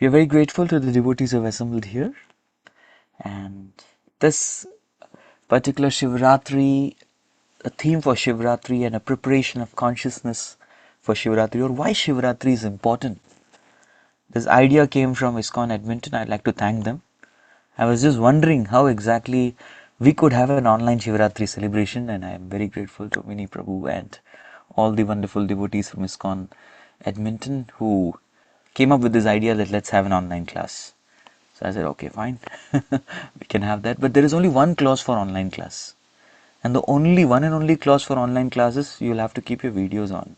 We are very grateful to the devotees who have assembled here, and this particular Shivaratri, a theme for Shivaratri and a preparation of consciousness for Shivaratri, or why Shivaratri is important. This idea came from ISKCON Edmonton. I'd like to thank them. I was just wondering how exactly we could have an online Shivaratri celebration, and I am very grateful to Mini Prabhu and all the wonderful devotees from ISKCON Edmonton who came up with this idea that let's have an online class. So I said, okay, fine, we can have that. But there is only one clause for online class. And the only one and only clause for online classes, you'll have to keep your videos on.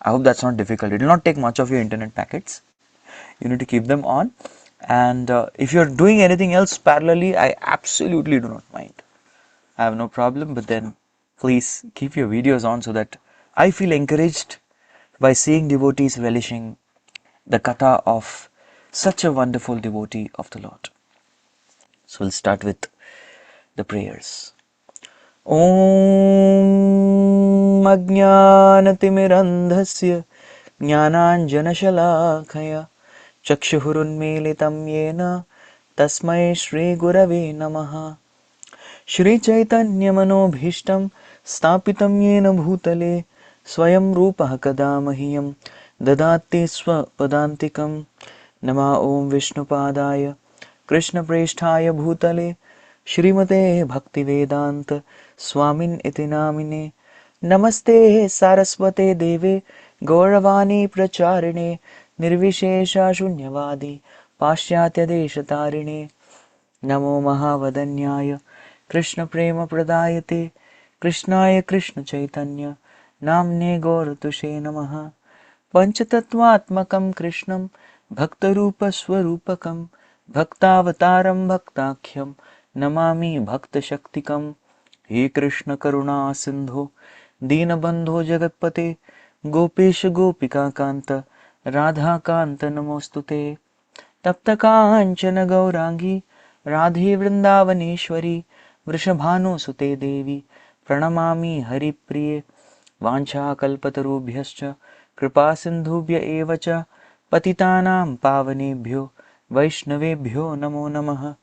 I hope that's not difficult. It will not take much of your internet packets. You need to keep them on. And if you're doing anything else parallelly, I absolutely do not mind. I have no problem. But then please keep your videos on so that I feel encouraged by seeing devotees relishing the katha of such a wonderful devotee of the Lord. So we'll start with the prayers. Om Ajnanatimirandhasya Jnananjanashalakaya Chakshurunmilitam Yena Tasmai Shri Gurave Namaha Shri Chaitanya Manobhishtam Stapitam Yena Bhutale Swayam Rupa Kadamahiyam Dadati Swapadantikam Nama Om Vishnupadaya Krishna Presthaya Bhutale Shrimate Bhaktivedanta Swamin iti namine Namaste Saraswate Deve Gauravani Pracharine Nirvishesha Shunyavadi Pashyatya Deshatarine Namo Mahavadanyaya Krishna Prema Pradayate Krishnaya Krishna Chaitanya Namne Gauratushe Namaha Panchatattvatmakam Krishnam Bhaktarupa Swarupakam Bhaktavataram Bhaktakhyam Namami Bhakta Shaktikam He Krishna Karuna Sindhu Deenabandho Jagatpate Gopesha Gopika Kanta Radha Kanta Namostute Tapta Kanchana Gaurangi Radhe Vrindavaneshwari Vrishabhanu Sute Devi Pranamami Haripriye Vancha Kalpatarubhyascha Kripa Sindhubhya Evacha Patitanam Pavanebhyo Vaishnavebhyo Namo Namaha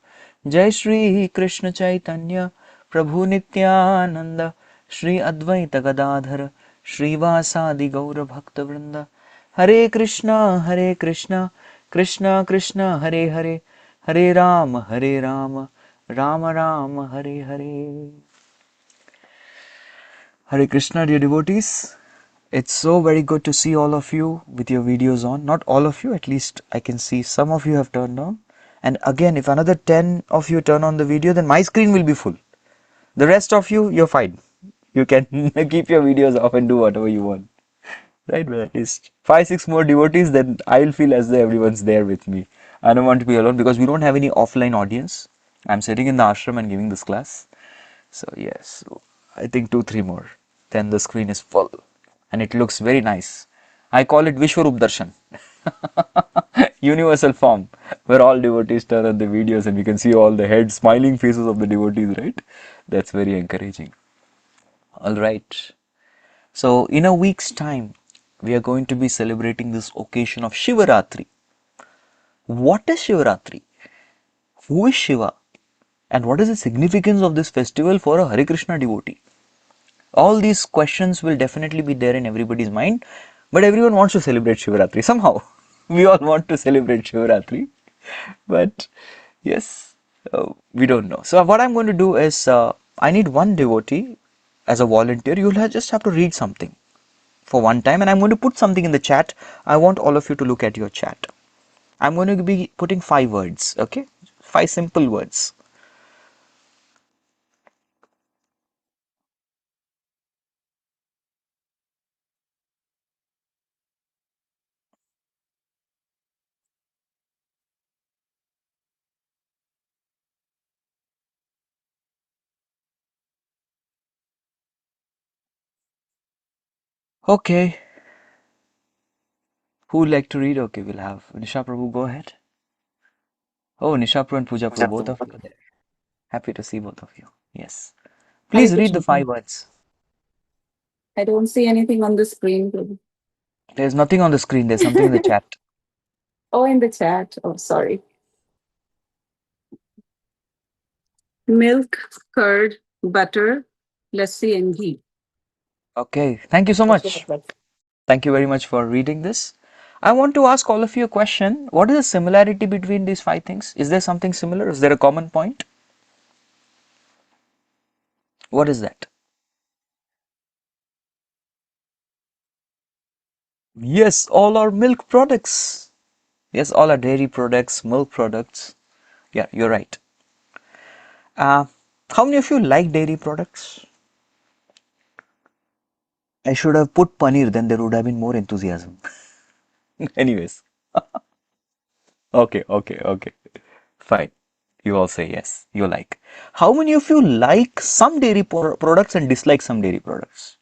Jai Shri Krishna Chaitanya Prabhu Nityananda Shri Advaita Gadadhara Shri Vasadi Gaura Bhakta Vrinda Hare Krishna Krishna Krishna Hare Hare Hare Rama Rama Rama Hare Hare. Hare Krishna, dear devotees. It's so very good to see all of you with your videos on. Not all of you, at least I can see some of you have turned on. And again, if another 10 of you turn on the video, then my screen will be full. The rest of you, you're fine. You can keep your videos off and do whatever you want. Right? But at least 5-6 more devotees, then I'll feel as though everyone's there with me. I don't want to be alone because we don't have any offline audience. I'm sitting in the ashram and giving this class. So yes, so I think 2-3 more. Then the screen is full. And it looks very nice. I call it Vishwarup Darshan. Universal form, where all devotees turn on the videos and we can see all the head smiling faces of the devotees, right? That's very encouraging. Alright. So in a week's time, we are going to be celebrating this occasion of Shivaratri. What is Shivaratri? Who is Shiva? And what is the significance of this festival for a Hare Krishna devotee? All these questions will definitely be there in everybody's mind, but everyone wants to celebrate Shivaratri somehow. We all want to celebrate Shivaratri, but yes, we don't know. So what I'm going to do is, I need one devotee as a volunteer. You'll just have to read something for one time, and I'm going to put something in the chat. I want all of you to look at your chat. I'm going to be putting 5 words, okay? 5 simple words. Okay. Who would like to read? Okay, we'll have Nisha Prabhu, go ahead. Oh, Nisha Prabhu and Puja Prabhu, both of you are there. Happy to see both of you. Yes. Hare Please read the Krishna. 5 words. I don't see anything on the screen, Prabhu. There's nothing on the screen. There's something in the chat. Oh, in the chat. Oh, sorry. Milk, curd, butter, lassi, and ghee. Okay, thank you so much. Thank you very much for reading this. I want to ask all of you a question. What is the similarity between these five things? Is there something similar? Is there a common point? What is that? Yes, all are milk products. Yes, all are dairy products, milk products. Yeah, you're right. Uh, how many of you like dairy products? I should have put paneer, then there would have been more enthusiasm. Anyways, okay. Fine. You all say yes, you like. How many of you like some dairy products and dislike some dairy products?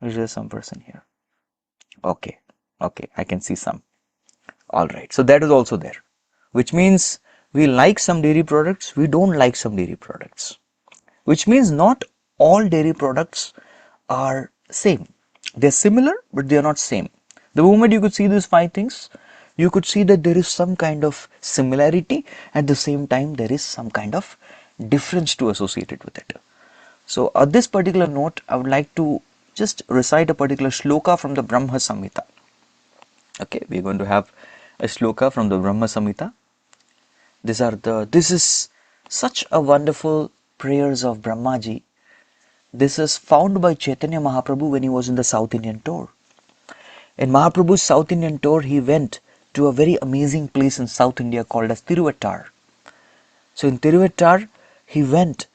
Is there some person here? Okay, I can see some. All right, so that is also there, which means we like some dairy products, we don't like some dairy products, which means not all dairy products are same. They're similar, but they are not same. The moment you could see these five things, you could see that there is some kind of similarity, at the same time there is some kind of difference to associate it with it. So at this particular note, I would like to just recite a particular shloka from the Brahma Samhita. Okay, we're going to have a shloka from the Brahma Samhita. This is such a wonderful prayers of Brahmaji. This is found by Chaitanya Mahaprabhu when he was in the South Indian tour. In Mahaprabhu's South Indian tour, he went to a very amazing place in South India called as Tiruvattar. So in Tiruvattar, he went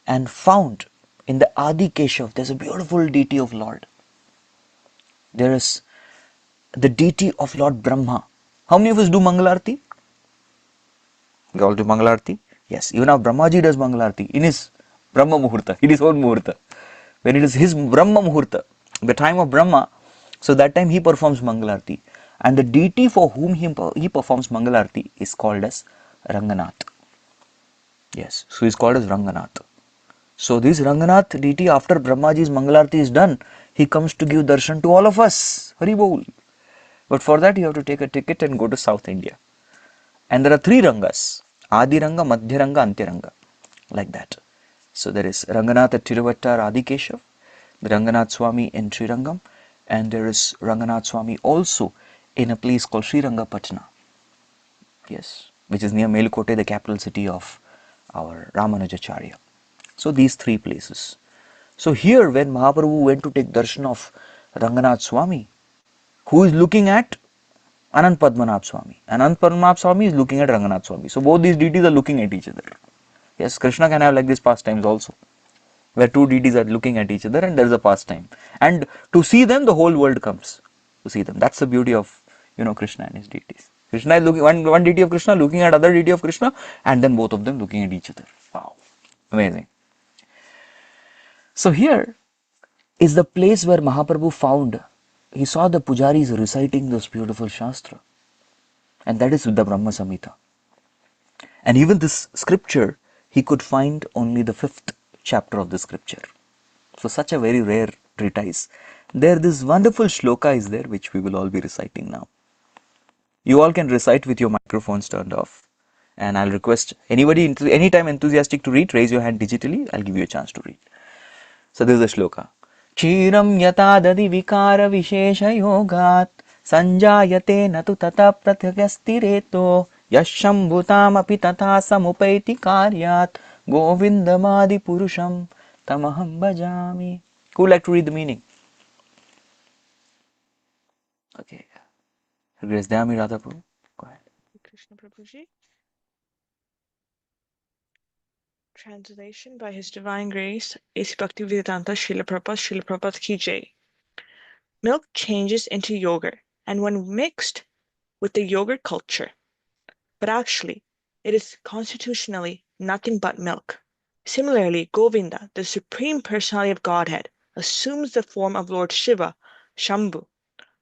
and found in the Adi Keshav, there's a beautiful deity of Lord. There is the deity of Lord Brahma. How many of us do Mangalarti? We all do Mangalarti? Yes, even our Brahmaji does Mangalarti in his Brahma Muhurta, in his own Muhurta. When it is his Brahma Muhurta, the time of Brahma, so that time he performs Mangalarti. And the deity for whom he performs Mangalarti is called as Ranganath. Yes, so he is called as Ranganath. So this Ranganath deity, after Brahmaji's Mangalarti is done, he comes to give darshan to all of us. Hari Bol. But for that you have to take a ticket and go to South India. And there are three Rangas: Adi Ranga, Madhya Ranga, Antya Ranga. Like that. So there is Ranganath at Tiruvattar Adikeshav, the Ranganath Swami in Srirangam, and there is Ranganath Swami also in a place called Srirangapatna. Yes, which is near Melkote, the capital city of our Ramanujacharya. So these three places. So here when Mahaprabhu went to take darshan of Ranganath Swami, who is looking at Anant Padmanabh Swami. Anant Padmanabh Swami is looking at Ranganath Swami. So both these deities are looking at each other. Yes, Krishna can have like these pastimes also, where two deities are looking at each other and there is a pastime. And to see them, the whole world comes to see them. That's the beauty of, Krishna and his deities. Krishna is looking, one deity of Krishna looking at other deity of Krishna, and then both of them looking at each other. Wow, amazing. So here is the place where Mahaprabhu found, he saw the pujaris reciting this beautiful Shastra, and that is with the Brahma Samhita. And even this scripture, he could find only the 5th chapter of the scripture. So such a very rare treatise. There this wonderful shloka is there which we will all be reciting now. You all can recite with your microphones turned off. And I'll request anybody anytime enthusiastic to read, raise your hand digitally. I'll give you a chance to read. So this is the shloka. Chiram yata dadi vikara vishesha yogat sanjayate natu tata prathyastireto yashambhutam api tata samupaiti karyat govindamadi purusham tamaham bhajami. Who would like to read the meaning? Okay. Grace Dami Radha Prabhu. Go ahead. Krishna Prabhuji. Translation by His Divine Grace A.C. Bhaktivedanta Swami Srila Prabhupada Ki Jai. Milk changes into yogurt, and when mixed with the yogurt culture, but actually, it is constitutionally nothing but milk. Similarly, Govinda, the Supreme Personality of Godhead, assumes the form of Lord Shiva, Shambhu,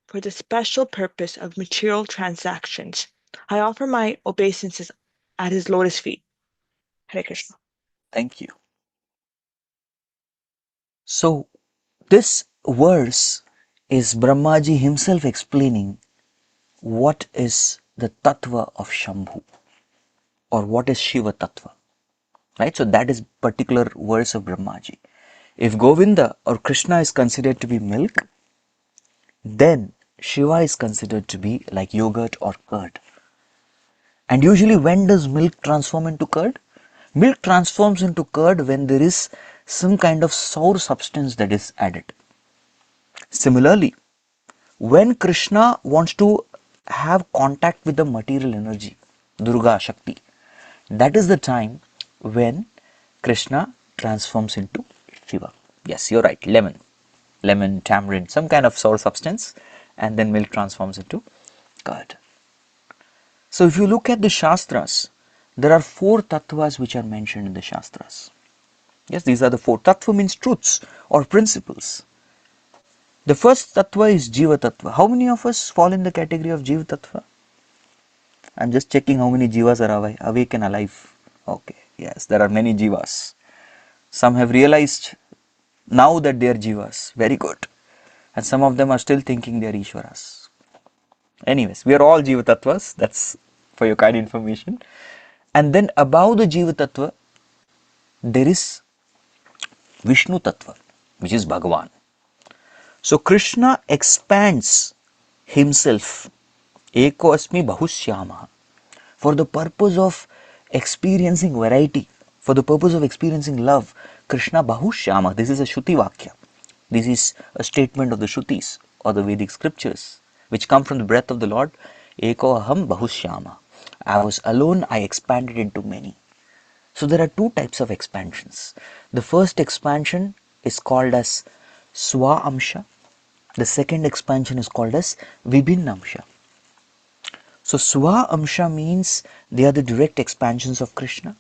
for the special purpose of material transactions. I offer my obeisances at his lotus feet. Hare Krishna. Thank you. So this verse is Brahmaji himself explaining what is the tattva of Shambhu, or what is Shiva tattva, right? So that is particular verse of Brahmaji. If Govinda or Krishna is considered to be milk, then Shiva is considered to be like yogurt or curd. And usually when does milk transform into curd? Milk transforms into curd when there is some kind of sour substance that is added. Similarly, when Krishna wants to have contact with the material energy, Durga Shakti, that is the time when Krishna transforms into Shiva. Yes, you're right, lemon, tamarind, some kind of sour substance, and then milk transforms into curd. So if you look at the Shastras, there are 4 tattvas which are mentioned in the Shastras. Yes, these are the 4. Tattva means truths or principles. The first tattva is Jiva tattva. How many of us fall in the category of Jiva tattva? I'm just checking how many jivas are awake and alive. Okay, yes, there are many jivas. Some have realized now that they are jivas. Very good. And some of them are still thinking they are Ishwaras. Anyways, we are all Jiva tattvas. That's for your kind information. And then above the Jiva tattva, there is Vishnu tattva, which is Bhagavan. So Krishna expands himself, Eko Asmi Bahushyama, for the purpose of experiencing variety, for the purpose of experiencing love. Krishna Bahushyama, this is a Shruti Vakya. This is a statement of the Shrutis or the Vedic scriptures, which come from the breath of the Lord. Eko Aham Bahushyama. I was alone, I expanded into many. So there are 2 types of expansions. The first expansion is called as Swa Amsha. The second expansion is called as Vibhinna Amsha. So Swa Amsha means they are the direct expansions of Krishna,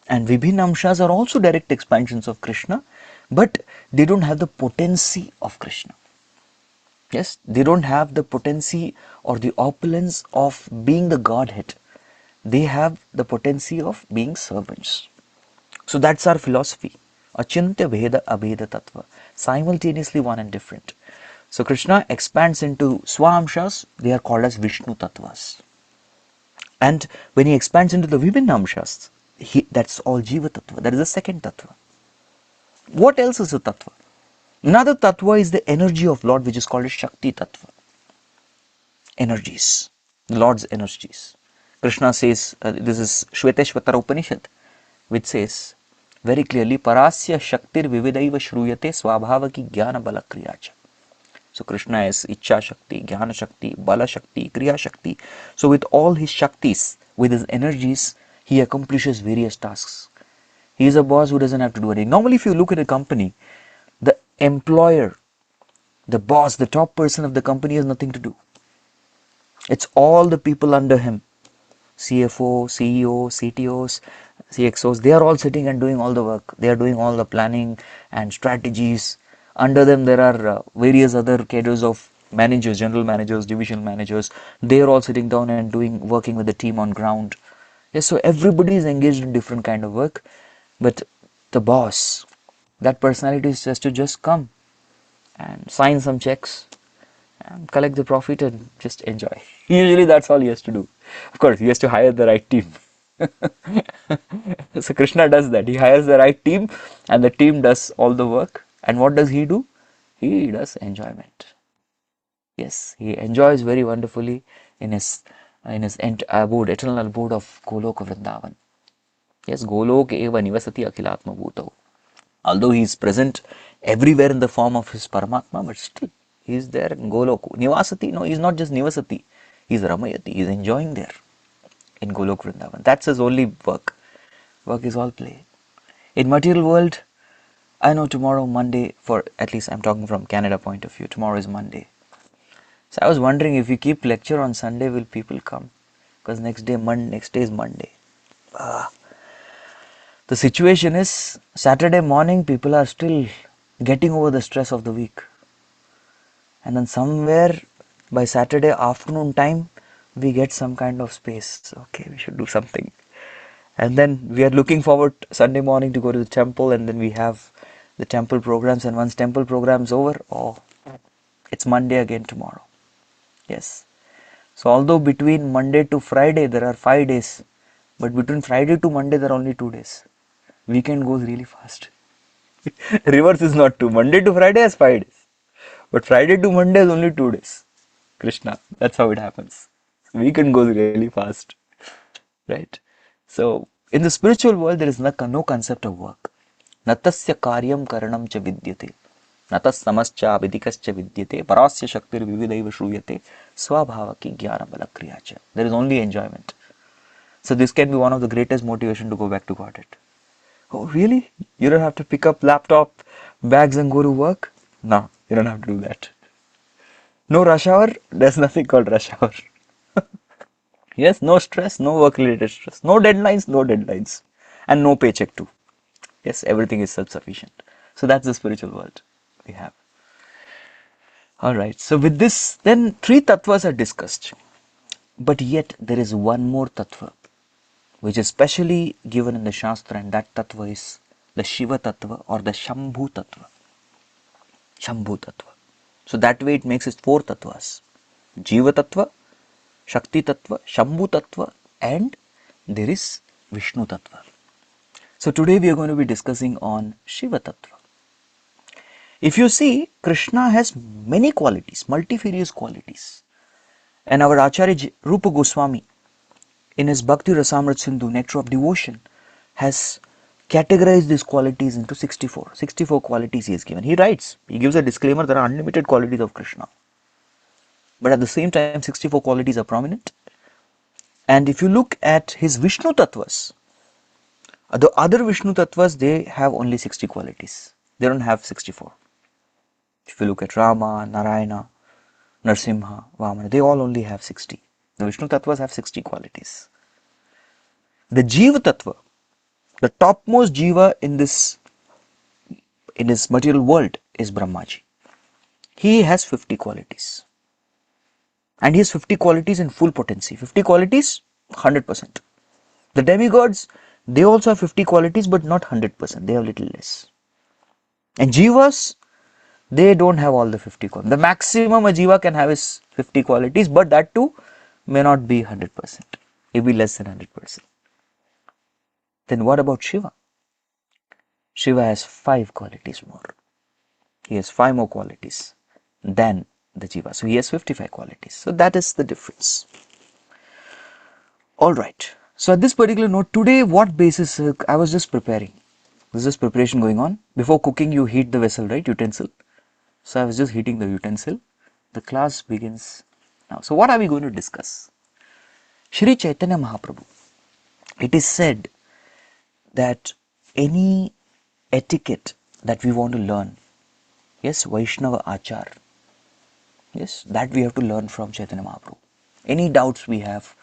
and Vibhinna Amshas are also direct expansions of Krishna, but they don't have the potency of Krishna. Yes, they don't have the potency or the opulence of being the Godhead. They have the potency of being servants. So that's our philosophy. Achintya Veda Abheda Tattva. Simultaneously one and different. So Krishna expands into Swamshas, they are called as Vishnu Tattvas. And when he expands into the Vibhinna Amshas, that's all Jiva Tattva. That is the second Tattva. What else is a Tattva? Another Tattva is the energy of Lord, which is called as Shakti Tattva. Energies. The Lord's energies. Krishna says, this is Shveteshvatara Upanishad, which says very clearly, Parasya Shaktir Vividaiva Shruyate Swabhavaki Jnana Bala Kriyacha. So Krishna is Ichcha Shakti, Jnana Shakti, Bala Shakti, Kriya Shakti. So with all his Shaktis, with his energies, he accomplishes various tasks. He is a boss who doesn't have to do anything. Normally if you look at a company, the employer, the boss, the top person of the company has nothing to do. It's all the people under him. CFO, CEO, CTOs, CXOs, they are all sitting and doing all the work. They are doing all the planning and strategies. Under them there are various other cadres of managers, general managers, divisional managers. They are all sitting down and working with the team on ground. Yes, so everybody is engaged in different kind of work. But the boss, that personality is just to just come and sign some checks and collect the profit and just enjoy. Usually that's all he has to do. Of course, he has to hire the right team. So Krishna does that. He hires the right team and the team does all the work. And what does he do? He does enjoyment. Yes, he enjoys very wonderfully in his abode, eternal abode of Goloka Vrindavan. Yes, Golok eva nivasati akhilatma bhutau. Although he is present everywhere in the form of his Paramatma, but still he is there in Golok. Nivasati, no, he is not just Nivasati. He is Ramayati. He is enjoying there in Golok Vrindavan. That's his only work. Work is all play. In material world, I know tomorrow, Monday, for at least I'm talking from Canada point of view, tomorrow is Monday. So I was wondering if we keep lecture on Sunday, will people come? Because next day is Monday. The situation is Saturday morning people are still getting over the stress of the week. And then somewhere by Saturday afternoon time, we get some kind of space. Okay, we should do something. And then we are looking forward Sunday morning to go to the temple, and then we have the temple programs, and once temple programs over, it's Monday again tomorrow. Yes. So although between Monday to Friday there are 5 days, but between Friday to Monday there are only 2 days. Weekend goes really fast. Reverse is not true. Monday to Friday has 5 days, but Friday to Monday is only 2 days. Krishna, that's how it happens. Weekend goes really fast, right? So in the spiritual world there is no concept of work. Natasya karyam karanam cha vidyate. Natas samascha vidikascha vidyate. Parasya shaktir vividaiva shruyate. Swabhavaki jnana bala kriyacha. There is only enjoyment. So this can be one of the greatest motivation to go back to Godhead. Oh really? You don't have to pick up laptop, bags and go to work? No, you don't have to do that. No rush hour? There's nothing called rush hour. Yes, no stress, no work related stress. No deadlines, no deadlines. And no paycheck too. Yes, everything is self-sufficient. So that's the spiritual world we have. Alright, so with this, then 3 tattvas are discussed. But yet there is one more tattva, which is specially given in the Shastra, and that tattva is the Shiva tattva or the Shambhu tattva. Shambhu tattva. So that way it makes it 4 tattvas. Jiva tattva, Shakti tattva, Shambhu tattva, and there is Vishnu tattva. So today we are going to be discussing on Shiva tattva. If you see, Krishna has many qualities, multifarious qualities. And our Acharya Rupa Goswami, in his Bhakti Rasamrit Sindhu, Nectar of Devotion, has categorized these qualities into 64. 64 qualities he has given. He writes, he gives a disclaimer, there are unlimited qualities of Krishna. But at the same time, 64 qualities are prominent. And if you look at his Vishnu Tattvas, the other Vishnu Tattvas, they have only 60 qualities. They don't have 64. If you look at Rama, Narayana, Narsimha, Vamana, they all only have 60. The Vishnu Tattvas have 60 qualities. The Jiva Tattva, the topmost Jiva in this material world is Brahmaji. He has 50 qualities. And he has 50 qualities in full potency. 50 qualities, 100%. The demigods, they also have 50 qualities, but not 100%. They have little less. And Jivas, they don't have all the 50 qualities. The maximum a Jiva can have is 50 qualities, but that too may not be 100%. It may be less than 100%. Then what about Shiva? Shiva has 5 qualities more. He has 5 more qualities than the Jiva. So he has 55 qualities. So that is the difference. Alright. So at this particular note, today what basis, I was just preparing. There's just preparation going on. Before cooking, you heat the vessel, right? Utensil. So I was just heating the utensil. The class begins now. So what are we going to discuss? Shri Chaitanya Mahaprabhu. It is said that any etiquette that we want to learn, yes, Vaishnava Achar, yes, that we have to learn from Chaitanya Mahaprabhu. Any doubts we have,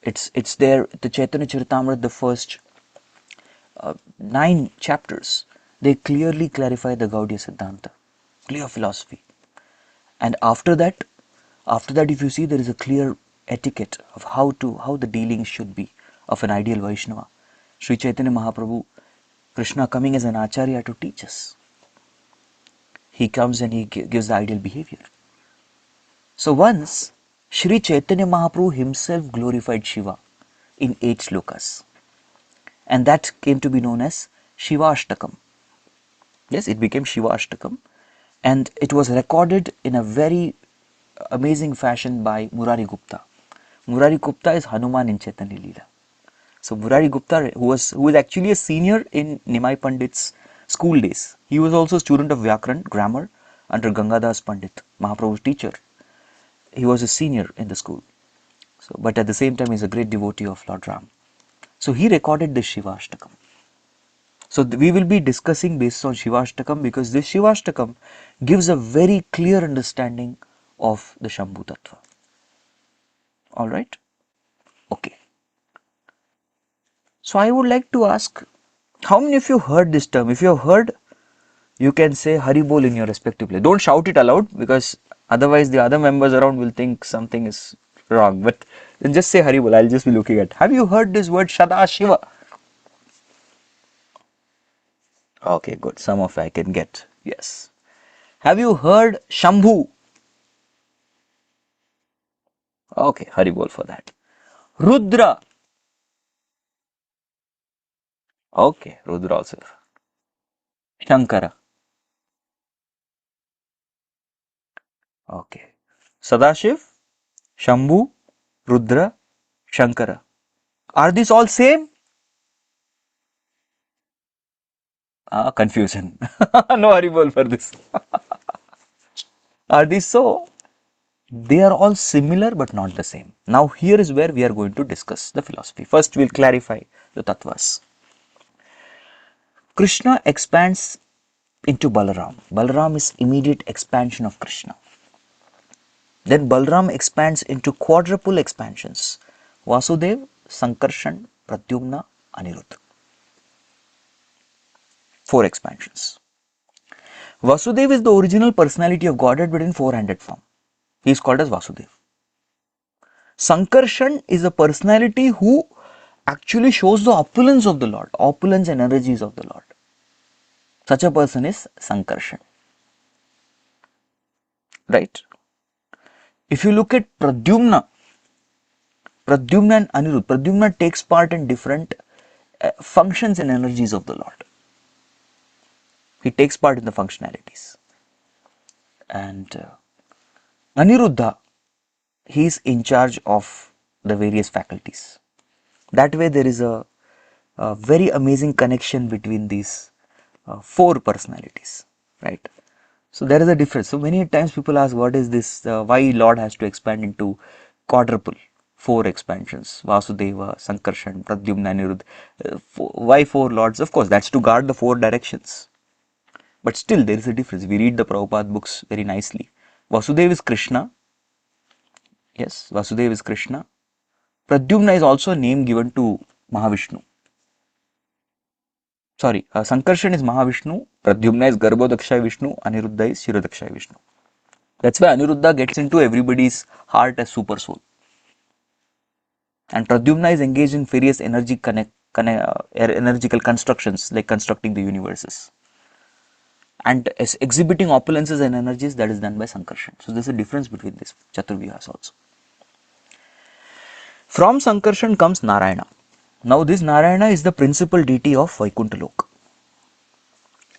it's there. The Chaitanya Charitamrita, the first 9 chapters, they clearly clarify the Gaudiya Siddhanta, clear philosophy. And after that, if you see, there is a clear etiquette of how the dealings should be of an ideal Vaishnava. Sri Chaitanya Mahaprabhu, Krishna coming as an Acharya to teach us. He comes and he gives the ideal behavior. So once, Sri Chaitanya Mahaprabhu himself glorified Shiva in 8 slokas. And that came to be known as Shivashtakam. Yes, it became Shivashtakam. And it was recorded in a very amazing fashion by Murari Gupta. Murari Gupta is Hanuman in Chaitanya Leela. So Murari Gupta, who was actually a senior in Nimai Pandit's school days. He was also a student of Vyakaran, grammar, under Gangadas Pandit, Mahaprabhu's teacher. He was a senior in the school. So, but at the same time, he's a great devotee of Lord Ram. So he recorded this Shivashtakam. So we will be discussing based on Shivashtakam, because this Shivashtakam gives a very clear understanding of the Shambhu Tattva. Alright? Okay. So I would like to ask, how many of you heard this term? If you have heard, you can say Hari Bol in your respective place. Don't shout it aloud, because otherwise the other members around will think something is wrong. But then just say Hari Bol. I'll just be looking at. Have you heard this word Shada Shiva? Okay, good. Some of I can get. Yes. Have you heard Shambhu? Okay, Haribol for that. Rudra. Okay, Rudra also. Shankara. Okay. Sadashiv, Shambhu, Rudra, Shankara. Are these all same? Confusion. No Haribol for this. Are these so? They are all similar but not the same. Now here is where we are going to discuss the philosophy. First we will clarify the tattvas. Krishna expands into Balaram. Balaram is immediate expansion of Krishna. Then Balaram expands into quadruple expansions. Vasudev, Sankarshan, Pradyumna, Anirudh. 4 expansions. Vasudev is the original personality of Godhead but in 4-handed form. He is called as Vasudev. Sankarshan is a personality who actually shows the opulence of the Lord, opulence and energies of the Lord. Such a person is Sankarshan. Right? If you look at Pradyumna and Anirudh, Pradyumna takes part in different functions and energies of the Lord. He takes part in the functionalities. And Aniruddha, he is in charge of the various faculties. That way there is a very amazing connection between these 4 personalities, right? So there is a difference. So many times people ask, what is this, why Lord has to expand into quadruple, 4 expansions, Vasudeva, Sankarshan, Pradyumna, Aniruddha. Why 4 lords? Of course, that's to guard the 4 directions. But still there is a difference. We read the Prabhupada books very nicely. Vasudeva is Krishna. Yes, Vasudeva is Krishna. Pradyumna is also a name given to Mahavishnu. Sorry, Sankarshan is Mahavishnu, Pradyumna is Garbhodakshay Vishnu, Aniruddha is Shirodakshay Vishnu. That's why Aniruddha gets into everybody's heart as super soul. And Pradyumna is engaged in various energical constructions like constructing the universes. And as exhibiting opulences and energies, that is done by Sankarshan. So there is a difference between these Chaturvyahas also. From Sankarshan comes Narayana. Now this Narayana is the principal deity of Vaikuntha Loka.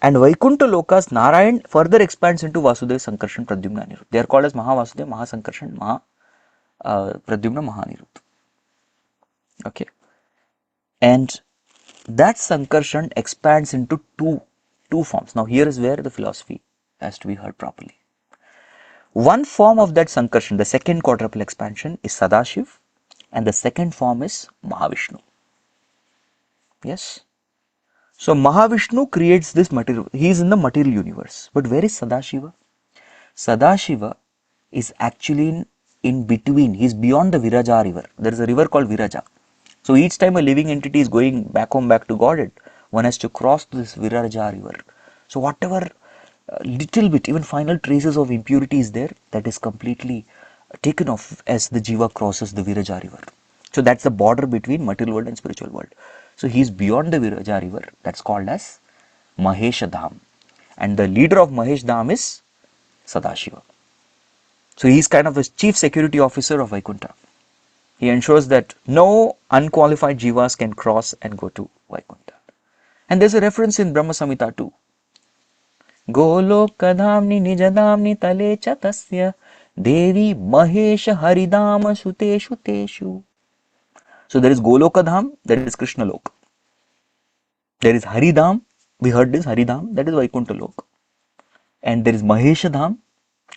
And Vaikuntha Loka's Narayan further expands into Vasudeva, Sankarshan, Pradyumna, Anirudh. They are called as Maha Vasudeva, Maha Sankarshan, Maha Pradyumna, Maha Anirudh. Okay. And that Sankarshan expands into two forms. Now here is where the philosophy has to be heard properly. One form of that Sankarshan, the second quadruple expansion, is Sadashiv, and the second form is Mahavishnu. Yes. So Mahavishnu creates this material. He is in the material universe. But where is Sadashiva? Sadashiva is actually in between. He is beyond the Viraja river. There is a river called Viraja. So each time a living entity is going back home, back to Godhead, one has to cross this Viraja river. So whatever little bit, even final traces of impurity is there, that is completely taken off as the Jiva crosses the Viraja river. So that's the border between material world and spiritual world. So he is beyond the Viraja river. That's called as Mahesha Dham. And the leader of Mahesh Dham is Sadashiva. So he is kind of the chief security officer of Vaikuntha. He ensures that no unqualified jivas can cross and go to Vaikuntha. And there's a reference in Brahma Samhita too. Golokadhamni nijadhamni tale chatasya devi mahesha haridama suteshu teshu. So there is Golokadham, that is Krishna Lok. There is Haridham, we heard this Haridham, that is Vaikuntha Lok. And there is Mahesha Dham,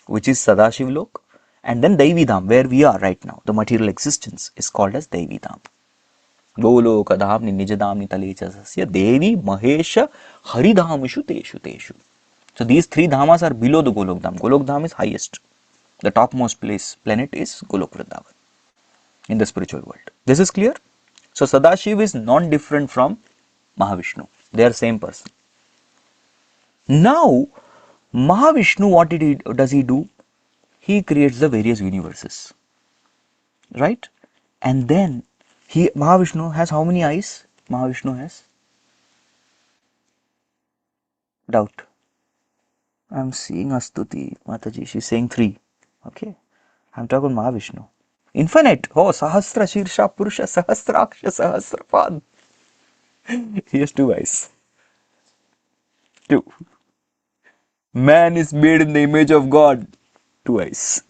which is Sadashiv Lok. And then Daivi Dham, where we are right now, the material existence is called as Daivi Dham. Golokadhamni nijadhamni talechasasya devi mahesha haridhamushu teshu teshu. So these 3 dhamas are below the Golok Dham. Golok Dham is highest. The topmost planet is Golok Vrindavan in the spiritual world. This is clear? So Sadashiv is non-different from Mahavishnu. They are same person. Now, Mahavishnu, what does he do? He creates the various universes. Right? And then Mahavishnu has how many eyes? Mahavishnu has? Doubt. I'm seeing Astuti, Mataji. She's saying 3. Okay. I'm talking Mahavishnu. Infinite. Oh, Sahasra Shirsha Purusha Sahasraksha Sahasrapad. He has two eyes. Two. Man is made in the image of God. Two eyes.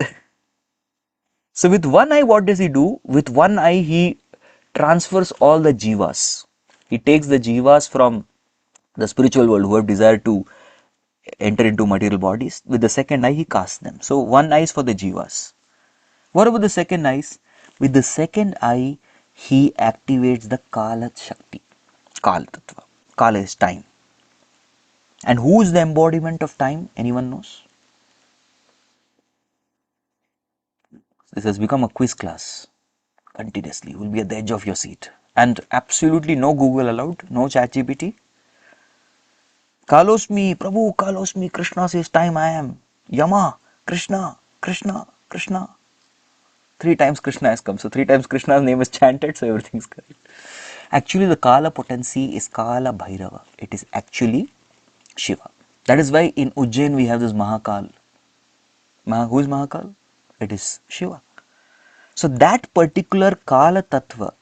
So with one eye, what does he do? With one eye, he transfers all the jivas. He takes the jivas from the spiritual world who have desire to enter into material bodies. With the second eye, he casts them. So one eye is for the jivas. What about the second eyes? With the second eye, he activates the Kala Shakti. Kala Tattva. Kala is time. And who is the embodiment of time? Anyone knows? This has become a quiz class. Continuously. You will be at the edge of your seat. And absolutely no Google allowed. No ChatGPT. Kalosmi, Prabhu, Kalosmi, Krishna says time I am. Yama, Krishna, Krishna, Krishna. 3 times Krishna has come. So 3 times Krishna's name is chanted, so everything is correct. Actually, the Kala potency is Kala Bhairava. It is actually Shiva. That is why in Ujjain we have this Mahakal. Who is Mahakal? It is Shiva. So that particular Kala Tattva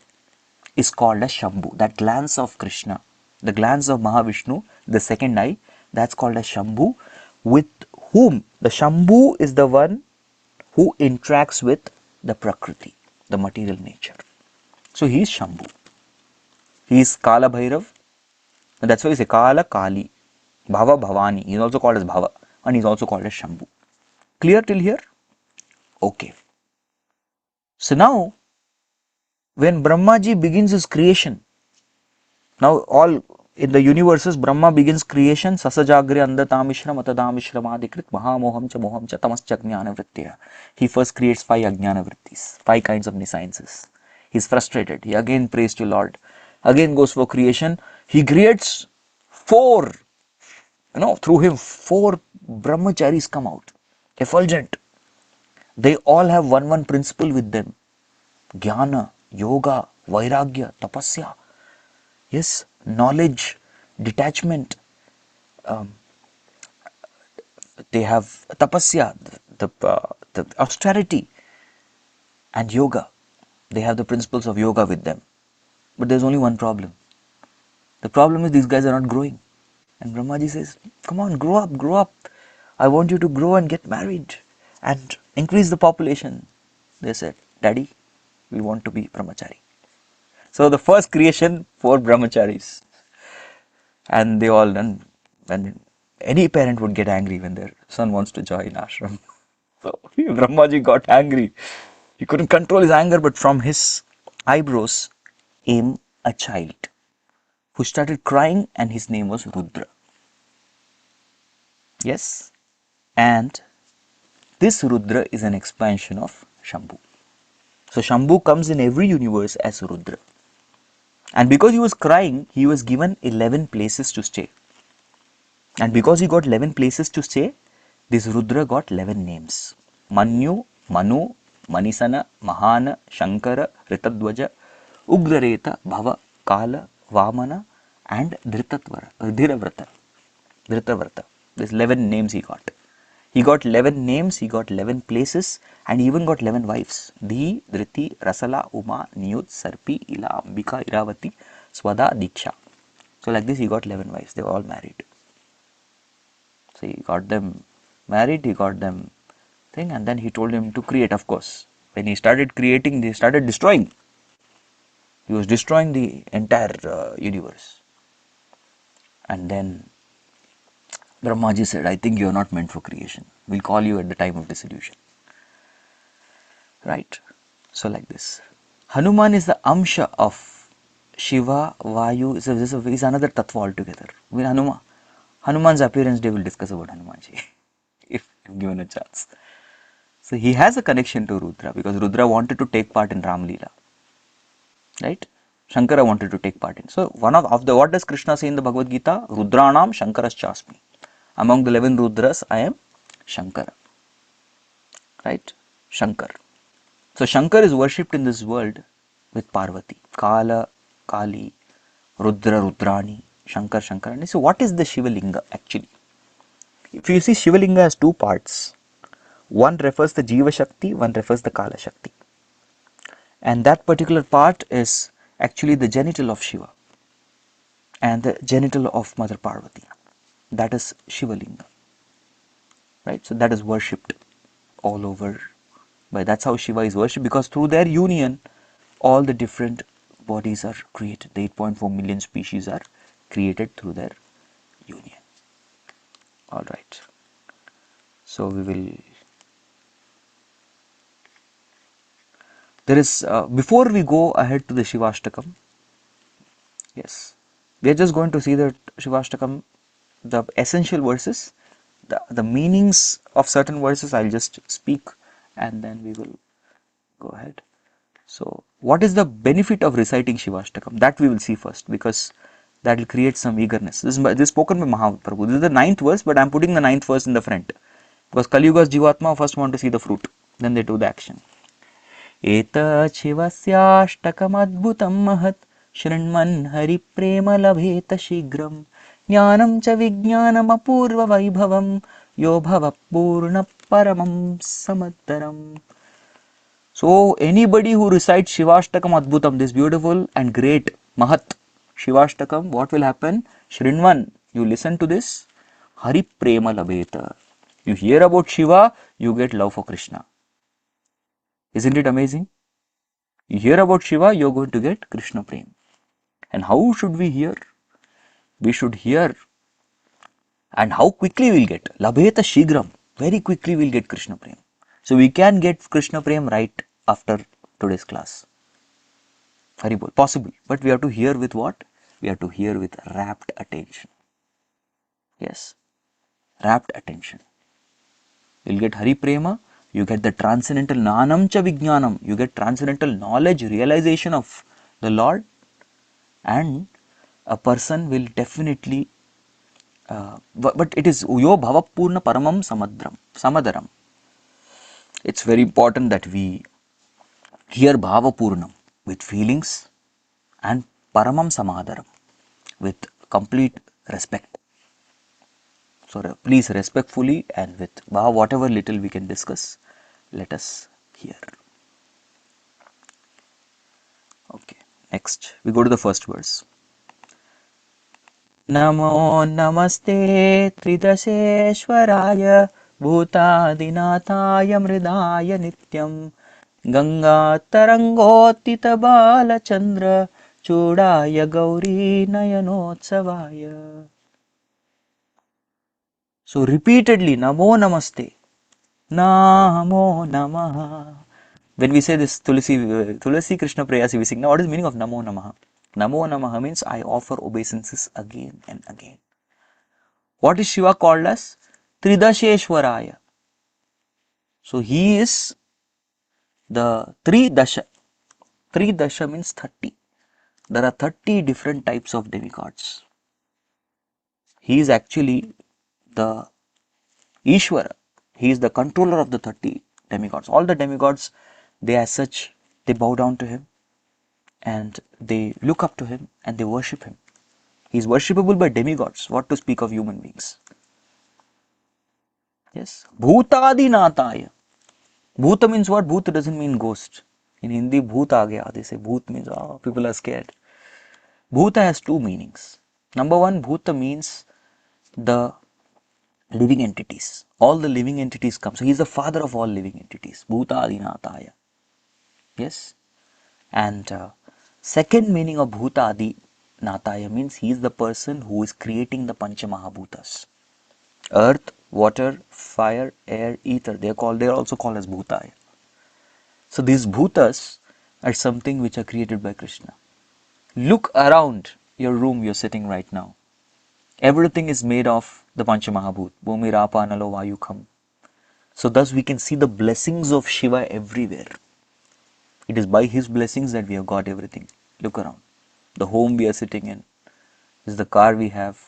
is called as Shambhu. That glance of Krishna, the glance of Mahavishnu, the second eye, that's called as Shambhu, with whom the Shambhu is the one who interacts with the Prakriti, the material nature. So he is Shambhu. He is Kala Bhairav, and that's why he is Kala Kali, Bhava Bhavani. He is also called as Bhava, and he is also called as Shambhu. Clear till here? Okay. So now, when Brahmaji begins his creation, now all in the universes, Brahma begins creation, Sasajagri Andatamishram Atadamishramadikrit Mahamoham cha Moham cha Tamascha Jnana Vrittya. He first creates 5 Ajnana Vrittis, 5 kinds of nesciences. He is frustrated. He again prays to Lord. Again goes for creation. He creates 4, through him 4 brahmacharis come out, effulgent. They all have one principle with them. Jnana, Yoga, Vairagya, Tapasya. Yes, knowledge, detachment. They have tapasya, the austerity, and yoga. They have the principles of yoga with them. But there's only one problem. The problem is these guys are not growing. And Brahmaji says, come on, grow up, grow up. I want you to grow and get married and increase the population. They said, Daddy, we want to be brahmachari. So the first creation, 4 brahmacharis. And they all, and any parent would get angry when their son wants to join ashram. So Brahmaji got angry. He couldn't control his anger, but from his eyebrows came a child who started crying, and his name was Rudra. Yes, and this Rudra is an expansion of Shambhu. So Shambhu comes in every universe as Rudra. And because he was crying, he was given 11 places to stay. And because he got 11 places to stay, this Rudra got 11 names. Manyu, Manu, Manisana, Mahana, Shankara, Ritadwaja, Ugrareta, Bhava, Kala, Vamana, and Dhiravrata. There's 11 names he got. He got 11 names, he got 11 places, and he even got 11 wives. Dhi, Dhriti, Rasala, Uma, Niyut, Sarpi, Ila, Ambika, Iravati, Swada, Diksha. So like this he got 11 wives. They were all married. So he got them married, he got them thing, and then he told him to create, of course. When he started creating, they started destroying. He was destroying the entire universe. And then Brahmaji said, I think you are not meant for creation. We'll call you at the time of dissolution. Right? So like this. Hanuman is the Amsha of Shiva, Vayu, is another Tattva altogether. With Hanuman's appearance day, we'll discuss about Hanumanji, if given a chance. So he has a connection to Rudra, because Rudra wanted to take part in Ram Leela. Right? Shankara wanted to take part in. So one of the, what does Krishna say in the Bhagavad Gita? Rudranam Shankaras Chasmi. Among the 11 Rudras, I am Shankara. Right? Shankar. So Shankar is worshipped in this world with Parvati. Kala, Kali, Rudra, Rudrani, Shankar, Shankarani. So what is the Shiva Linga actually? If you see, Shiva Linga has 2 parts. One refers the Jiva Shakti, one refers the Kala Shakti. And that particular part is actually the genital of Shiva and the genital of Mother Parvati. That is Shivalinga, right? So that is worshipped all over. But that's how Shiva is worshipped, because through their union, all the different bodies are created. The 8.4 million species are created through their union. All right. So we will. There is before we go ahead to the Shivashtakam. Yes, we are just going to see the Shivashtakam, the essential verses, the meanings of certain verses. I'll just speak, and then we will go ahead. So, what is the benefit of reciting Shivashtakam? That we will see first, because that will create some eagerness. This is spoken by Maha Prabhu. This is the 9th verse, but I am putting the 9th verse in the front, because Kali Yuga's Jivatma first want to see the fruit, then they do the action. एतत् शिवस्याष्टकमद्भुतं महत् शृण्वन् हरिप्रेम लभेत शीघ्रं ज्ञानं च विज्ञानमपूर्ववैभवं यो भवः पूर्णः परमं समुत्तरम्. So anybody who recites Shivashtakam Adbhutam, this beautiful and great Mahat Shivashtakam, what will happen? Shrinvan, you listen to this, Hari Prema Labheta. You hear about Shiva, you get love for Krishna. Isn't it amazing? You hear about Shiva, you're going to get Krishna Prem. And how should we hear? We should hear. And how quickly we'll get? Labheta Shigram. Very quickly we'll get Krishna Prem. So we can get Krishna Prem right after today's class. Very possible. But we have to hear with what? We have to hear with rapt attention. Yes. Rapt attention. You'll get Hari Prema. You get the transcendental Nanam cha Vijnanam. You get transcendental knowledge, realization of the Lord. And a person will definitely, but it is Uyo Bhavapurna Paramam Samadaram. It's very important that we hear Bhavapurnam with feelings and Paramam Samadaram with complete respect. So please respectfully and with whatever little we can discuss, let us hear. Okay, next we go to the first verse. Namo namaste tridasheshwaraya bhutadinathaya mridaya nityam Ganga tarangotita balachandra chudaya gauri nayanotsavaya. So repeatedly, Namo Namaste, Namo Namaha. When we say this Tulasi Krishna Prayasi, we sing. Now, what is the meaning of Namo Namaha? Namo Namaha means I offer obeisances again and again. What is Shiva called as? Tridasheshwaraya. So he is the Tridasha. Tridasha means 30. There are 30 different types of demigods. He is actually the Ishvara. He is the controller of the 30 demigods. All the demigods, they as such, they bow down to him and they look up to him and they worship him. He is worshipable by demigods, what to speak of human beings. Yes. Bhutadi nataya. Bhuta means what? Bhuta doesn't mean ghost. In Hindi, bhuta aa gaya. They say bhoot means, oh, people are scared. Bhuta has two meanings. Number one, bhuta means the living entities. All the living entities come. So he is the father of all living entities. Bhuta adinataya. Yes. And second meaning of bhuta adinataya means he is the person who is creating the pancha mahabhutas. Earth, water, fire, air, ether. They are also called as bhutaya. So these bhutas are something which are created by Krishna. Look around your room you're sitting right now. Everything is made of the Pancha Mahabhut. Bhumi, Rapa, Analo, Vayu, Kham. So thus we can see the blessings of Shiva everywhere. It is by his blessings that we have got everything. Look around. The home we are sitting in. This is the car we have.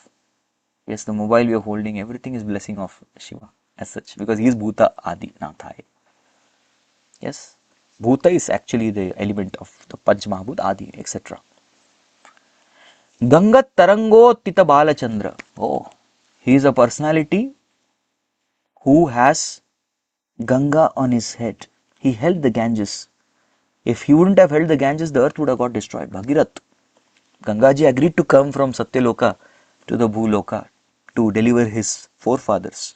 Yes, the mobile we are holding. Everything is blessing of Shiva as such. Because he is Bhuta Adi Nathaya. Yes. Bhuta is actually the element of the Pancha Mahabhut, Adi, etc. Gangat Tarango Tita Balachandra. Oh, he is a personality who has Ganga on his head. He held the Ganges. If he wouldn't have held the Ganges, the earth would have got destroyed. Bhagirath. Gangaji agreed to come from Satyaloka to the Bhuloka to deliver his forefathers.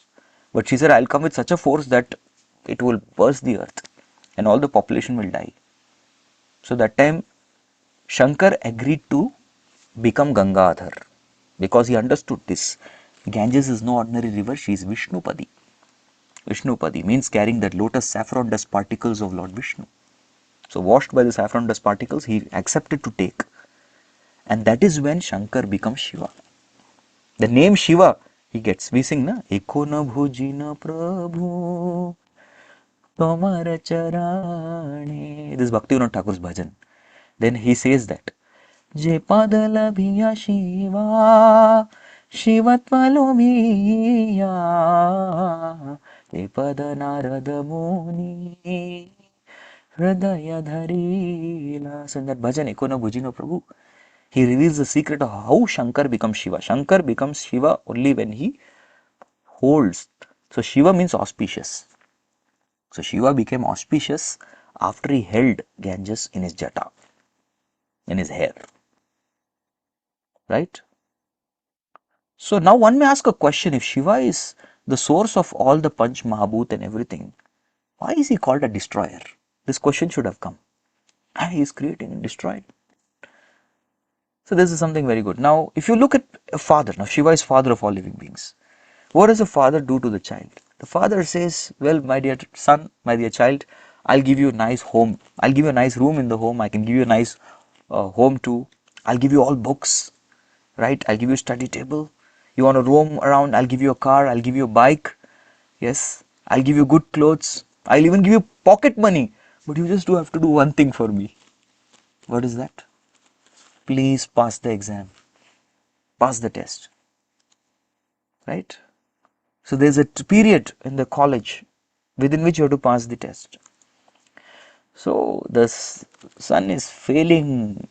But she said, I'll come with such a force that it will burst the earth and all the population will die. So that time, Shankar agreed to become Gangadhar because he understood this. Ganges is no ordinary river, she is Vishnupadi. Vishnupadi means carrying that lotus saffron dust particles of Lord Vishnu. So washed by the saffron dust particles, he accepted to take. And that is when Shankar becomes Shiva. The name Shiva he gets. We sing, na? Eko na bhujina Prabhu tomar charane. This is Bhaktivedanta Thakur's bhajan. Then he says that Je padala bhiya Shiva Shivatmalo bhiya Je pada narada muni Hridaya dharila. So in that bhajan, Eko na bhujina Prabhu, he reveals the secret of how Shankar becomes Shiva. Shankar becomes Shiva only when he holds. So Shiva means auspicious. So Shiva became auspicious after he held Ganges in his jata, in his hair. Right? So now one may ask a question, if Shiva is the source of all the Panch Mahabhut and everything, why is he called a destroyer? This question should have come. And he is creating and destroying. So this is something very good. Now if you look at a father, now Shiva is father of all living beings. What does a father do to the child? The father says, well, my dear son, my dear child, I'll give you a nice home. I'll give you a nice room in the home. I can give you a nice home too. I'll give you all books, right? I'll give you a study table. You want to roam around, I'll give you a car. I'll give you a bike. Yes, I'll give you good clothes. I'll even give you pocket money. But you just do have to do one thing for me. What is that? Please pass the exam. Pass the test. Right? So there's a period in the college within which you have to pass the test. So the son is failing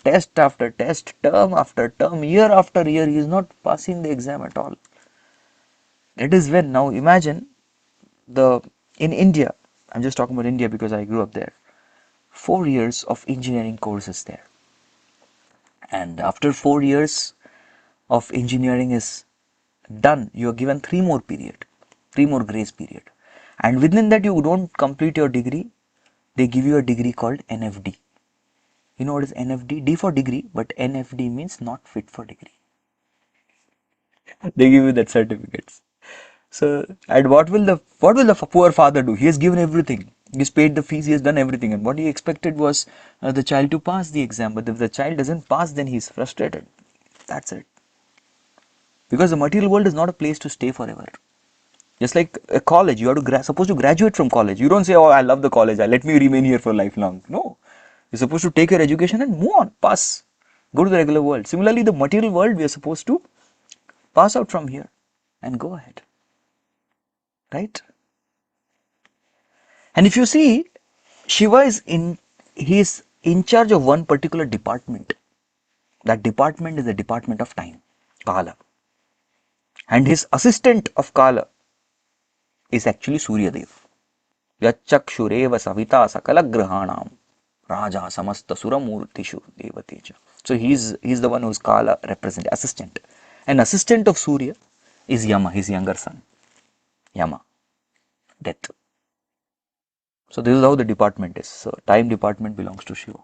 test after test, term after term, year after year, he is not passing the exam at all. That is when, now imagine in India, I'm just talking about India because I grew up there, 4 years of engineering courses there. And after 4 years of engineering is done, you are given 3 more grace period. And within that you don't complete your degree, they give you a degree called NFD. You know what is NFD? D for degree, but NFD means not fit for degree. They give you that certificates. So, and what will the poor father do? He has given everything. He's paid the fees, he has done everything. And what he expected was the child to pass the exam. But if the child doesn't pass, then he's frustrated. That's it. Because the material world is not a place to stay forever. Just like a college, you have to supposed to graduate from college. You don't say, oh, I love the college, let me remain here for lifelong. No. You're supposed to take your education and move on, pass, go to the regular world. Similarly, the material world, we are supposed to pass out from here and go ahead. Right? And if you see, Shiva he is in charge of one particular department. That department is the department of time, Kala. And his assistant of Kala is actually Surya Dev. Yachakshureva savita sakala grahanam raja samasta suramurtishu devateja. So he's the one who's Kala assistant. An assistant of Surya is Yama, his younger son. Yama, death. So this is how the department is. So time department belongs to Shiva.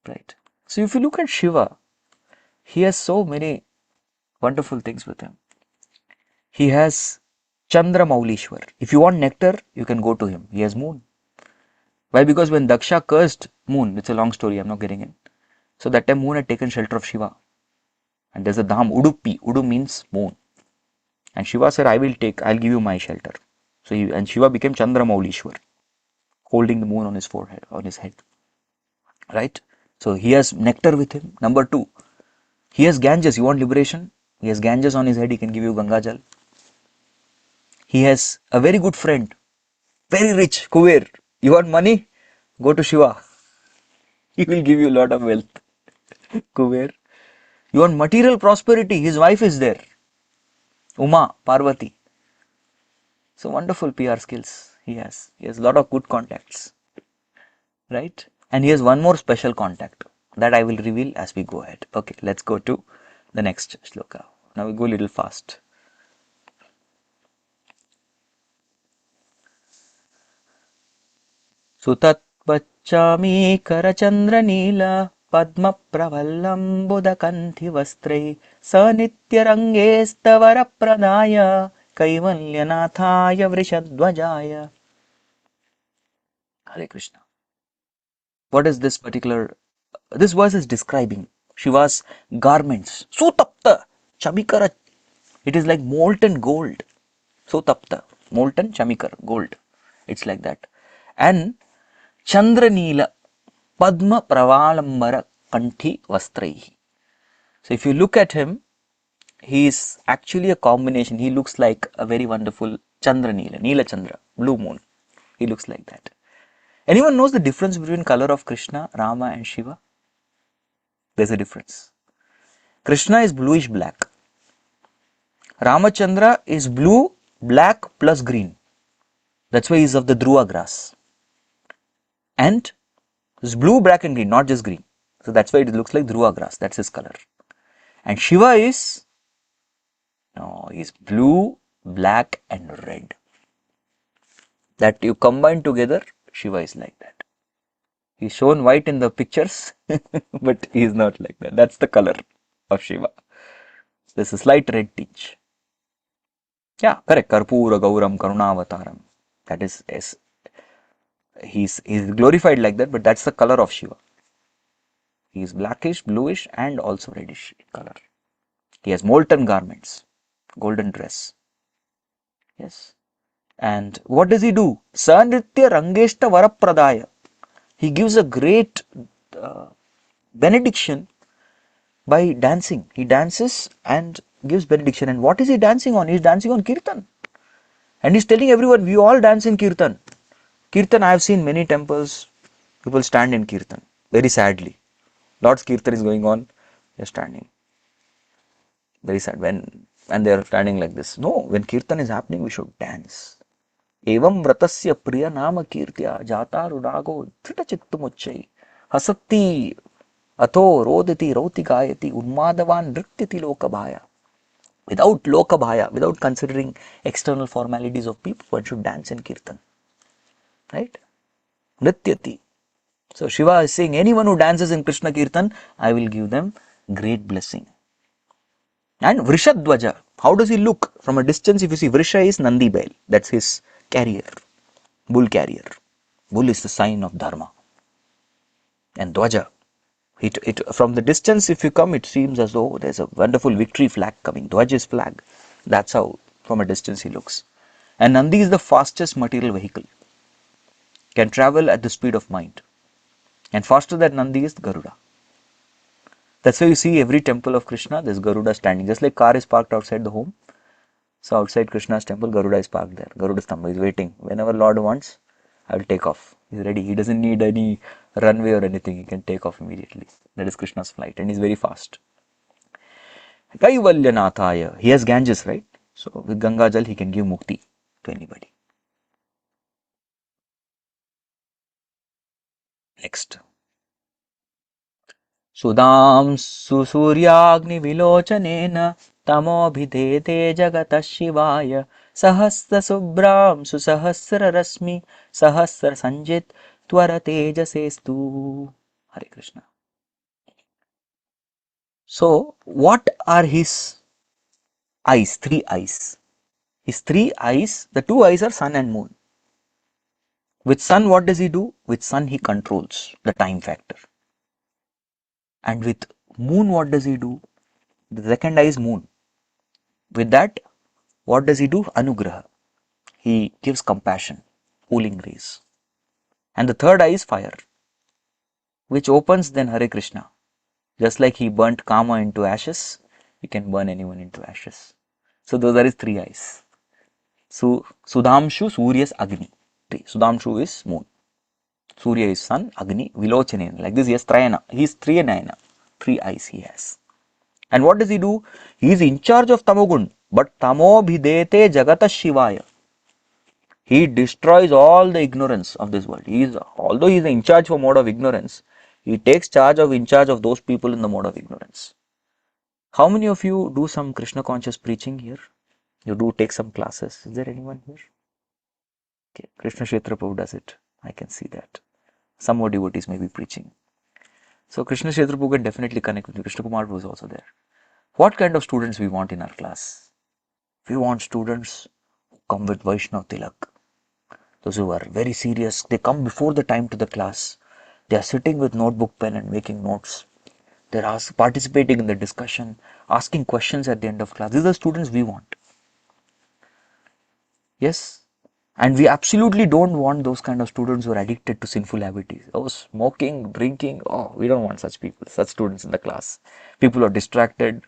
Right. So if you look at Shiva, he has so many wonderful things with him. He has Chandra Maulishwar. If you want nectar, you can go to him. He has moon. Why? Because when Daksha cursed moon, it's a long story, I'm not getting in. So that time moon had taken shelter of Shiva. And there's a dham, Udupi. Udu means moon. And Shiva said, I'll give you my shelter. So and Shiva became Chandra Maulishwar, holding the moon on his forehead, on his head. Right? So he has nectar with him. Number 2, he has Ganges. You want liberation? He has Ganges on his head. He can give you Ganga Jal. He has a very good friend, very rich, Kuber. You want money? Go to Shiva. He will give you a lot of wealth. Kuber. You want material prosperity? His wife is there, Uma, Parvati. So wonderful PR skills he has. He has a lot of good contacts. right? And he has one more special contact that I will reveal as we go ahead. Okay, let's go to the next shloka. Now we go a little fast. Sutatpachami karachandra nila padma pravallam budakanthi vastrai sanityarangestavara pranaya kaivalyanathaya vrishadvajaya. Hare Krishna. What is this particular? This verse is describing Shiva's garments. Sutapta chamikara. It is like molten gold. Sutapta, molten chamikar, gold. It's like that. And Chandranila Padma Pravalambara Kanthi Vastraihi. So if you look at him, he is actually a combination. He looks like a very wonderful Chandranila, Neela Chandra, blue moon. He looks like that. Anyone knows the difference between color of Krishna, Rama and Shiva? There's a difference. Krishna is bluish black. Ramachandra is blue, black plus green. That's why he's of the Dhruva grass. And it's blue, black and green, not just green. So that's why it looks like Dhruva grass. That's his color. And Shiva is, no, he's blue, black and red. That you combine together, Shiva is like that. He's shown white in the pictures, but he's not like that. That's the color of Shiva. There's a slight red tinge. Yeah, correct. Karpura Gauram Karunavataram. That is, he's glorified like that, but that's the color of Shiva. He is blackish, bluish and also reddish in color. He has molten garments, golden dress. Yes. And what does he do? Sanritya Rangeshta Varapradaya. He gives a great benediction by dancing. He dances and gives benediction. And what is he dancing on? He's dancing on Kirtan. And he's telling everyone, we all dance in Kirtan. Kirtan, I have seen many temples, people stand in Kirtan, very sadly. Lord's Kirtan is going on, they're standing. Very sad. And they're standing like this. No, when Kirtan is happening, we should dance. Evam vratasya priya nama kirtya jata rudago trita chittumuchai hasatti atho rodati rauti gayati unmadavan nrityati lokabhaya. Without lokabhaya, without considering external formalities of people, one should dance in Kirtan. Right? Nrityati. So Shiva is saying, anyone who dances in Krishna Kirtan, I will give them great blessing. And Vrishadvaja, how does he look? From a distance, if you see, Vrisha is Nandi Bail, that's his carrier, bull carrier. Bull is the sign of Dharma. And Dvaja, from the distance, if you come, it seems as though there's a wonderful victory flag coming. Dvaja is flag. That's how, from a distance, he looks. And Nandi is the fastest material vehicle. Can travel at the speed of mind. And faster than Nandi is Garuda. That's why you see every temple of Krishna, there's Garuda standing. Just like car is parked outside the home. So outside Krishna's temple, Garuda is parked there. Garuda Stamba is waiting. Whenever Lord wants, I will take off. He's ready. He doesn't need any runway or anything. He can take off immediately. That is Krishna's flight. And he's very fast. Kaivalyanathaya. He has Ganges, right? So with Ganga Jal, he can give mukti to anybody. Next. Sudam susuryagni vilochanena tamobhidete jagata shivaya sahasra subram susahasra rasmi sahasra sanjit twara tejasestu. Hare Krishna. So what are his eyes? Three eyes. His three eyes, the two eyes are sun and moon. With sun, what does he do? With sun, he controls the time factor. And with moon, what does he do? The second eye is moon. With that, what does he do? Anugraha. He gives compassion, cooling rays. And the third eye is fire, which opens then Hare Krishna. Just like he burnt Kama into ashes, he can burn anyone into ashes. So those are his three eyes. So Sudhamshu, Surya's Agni. Sudhamshu is moon. Surya is sun, Agni, Vilochanena. Like this, he has Trayana. He is Triyanayana. Three eyes he has. And what does he do? He is in charge of Tamogun. But Tamo Bhidete Jagata Shivaya. He destroys all the ignorance of this world. Although he is in charge for mode of ignorance, he takes charge of in charge of those people in the mode of ignorance. How many of you do some Krishna conscious preaching here? You do take some classes. Is there anyone here? Okay, Krishna Kshetra Prabhu does it. I can see that. Some more devotees may be preaching. So Krishna Kshetra Prabhu can definitely connect with you. Krishna Kumar Prabhu is also there. What kind of students we want in our class? We want students who come with Vaishnav Tilak. Those who are very serious, they come before the time to the class. They are sitting with notebook, pen and making notes. They are participating in the discussion, asking questions at the end of class. These are the students we want. Yes? And we absolutely don't want those kind of students who are addicted to sinful habits. Oh, smoking, drinking. Oh, we don't want such people, such students in the class. People who are distracted,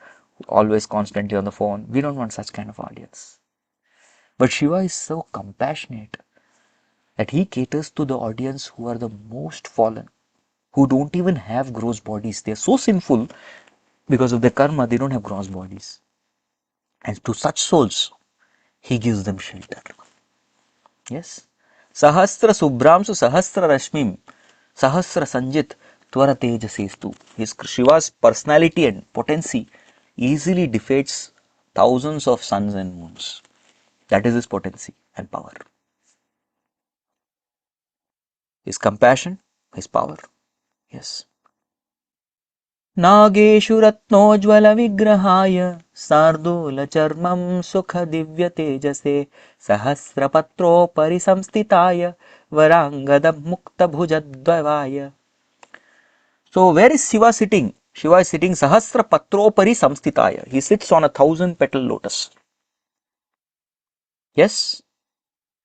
always constantly on the phone. We don't want such kind of audience. But Shiva is so compassionate that he caters to the audience who are the most fallen, who don't even have gross bodies. They are so sinful because of their karma, they don't have gross bodies. And to such souls, he gives them shelter. Yes. Sahasra Subramsu Sahasra Rashmim Sahasra Sanjit Twara Tejasestu. His Shiva's personality and potency easily defeats thousands of suns and moons. That is his potency and power. His compassion, his power. Yes. Nageshu Ratnojwala Vigrahaya Sardula Sukha Divya Tejase Sahasrapatro Parisamstitaya Varangada Mukta Bhujadvavaya. So where is Shiva sitting? Shiva is sitting Sahasra Patropari Samstitaya. He sits on a 1,000-petal lotus. Yes.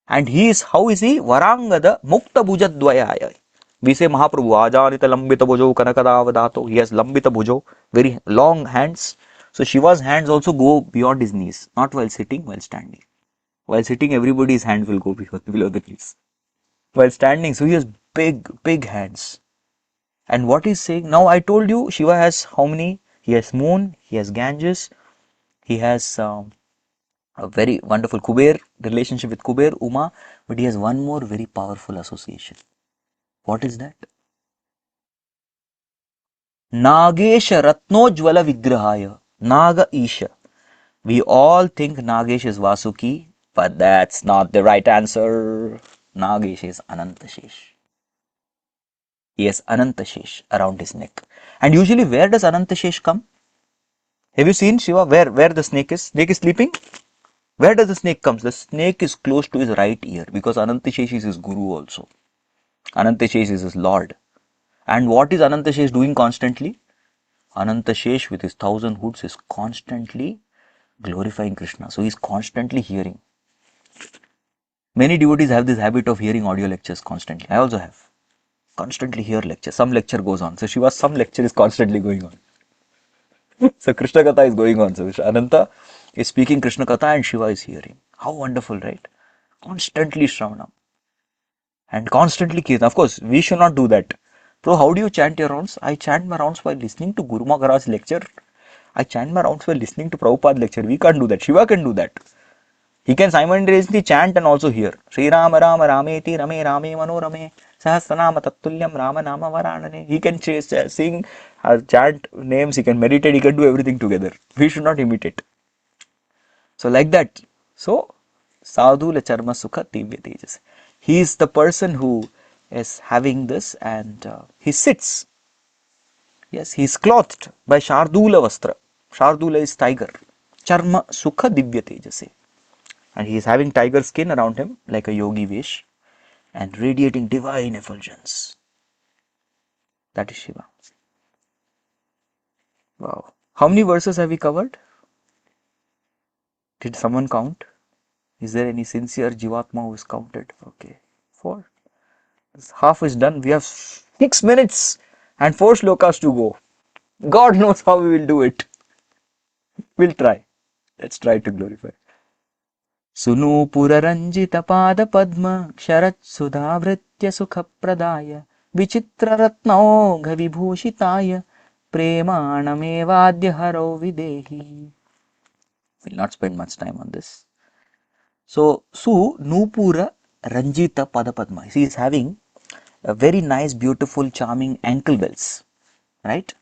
And he is, how is he? Varangada Mukta Bhujadvayaya. We say Mahaprabhu, Ajanita Lambita Bhujo Kanakadavadato. He has Lambita Bhujo, very long hands. So Shiva's hands also go beyond his knees, not while sitting, while standing. While sitting, everybody's hands will go below the knees. While standing, so he has big hands. And what he's saying, now I told you, Shiva has how many? He has moon, he has Ganges, he has a very wonderful Kuber, relationship with Kuber, Uma, but he has one more very powerful association. What is that? Nagesha Ratnojwala Vigrahaya. Naga Isha. We all think Nagesh is Vasuki, but that's not the right answer. Nagesh is Anantashesh. He has Anantashesh around his neck. And usually where does Anantashesh come? Have you seen Shiva? Where the snake is? Snake is sleeping? Where does the snake come? The snake is close to his right ear because Anantashesh is his guru also. Anantashesh is his lord. And what is Anantashesh doing constantly? Anantashesh with his 1,000 hoods is constantly glorifying Krishna. So he is constantly hearing. Many devotees have this habit of hearing audio lectures constantly. I also have. Constantly hear lecture. Some lecture goes on. So Shiva's some lecture is constantly going on. So Krishna Katha is going on. So Ananta is speaking Krishna Katha and Shiva is hearing. How wonderful, right? Constantly Shravanam. And constantly Kirtan. Of course, we should not do that. Bro, how do you chant your rounds? I chant my rounds while listening to Guru Maharaj's lecture. I chant my rounds while listening to Prabhupada lecture. We can't do that. Shiva can do that. He can simultaneously chant and also hear. Sri Rama Rama Rameti Rame Rame Manorame Sahasranama Tattulyam Rama Nama Varanane. He can sing, chant names, he can meditate, he can do everything together. We should not imitate. So like that. So Sadhu Lacharma Sukha Divya Tejas. He is the person who is having this and he sits. Yes, he is clothed by Shardula Vastra. Shardula is tiger. Charma Sukha Divya Tejase. And he is having tiger skin around him like a yogi vesh and radiating divine effulgence. That is Shiva. Wow. How many verses have we covered? Did someone count? Is there any sincere Jivatma who is counted? Okay. 4. Half is done. We have 6 minutes and 4 shlokas to go. God knows how we will do it. We'll try. Let's try to glorify. Sunupuraranjitapadapadma ksharat-sudhavritya sukhapradaya vichitraratnaughha vibhushitaya premanamevadya haro videhi. We'll not spend much time on this. So, Su Nupura Ranjita Padapadma. He is having a very nice, beautiful, charming ankle bells, right?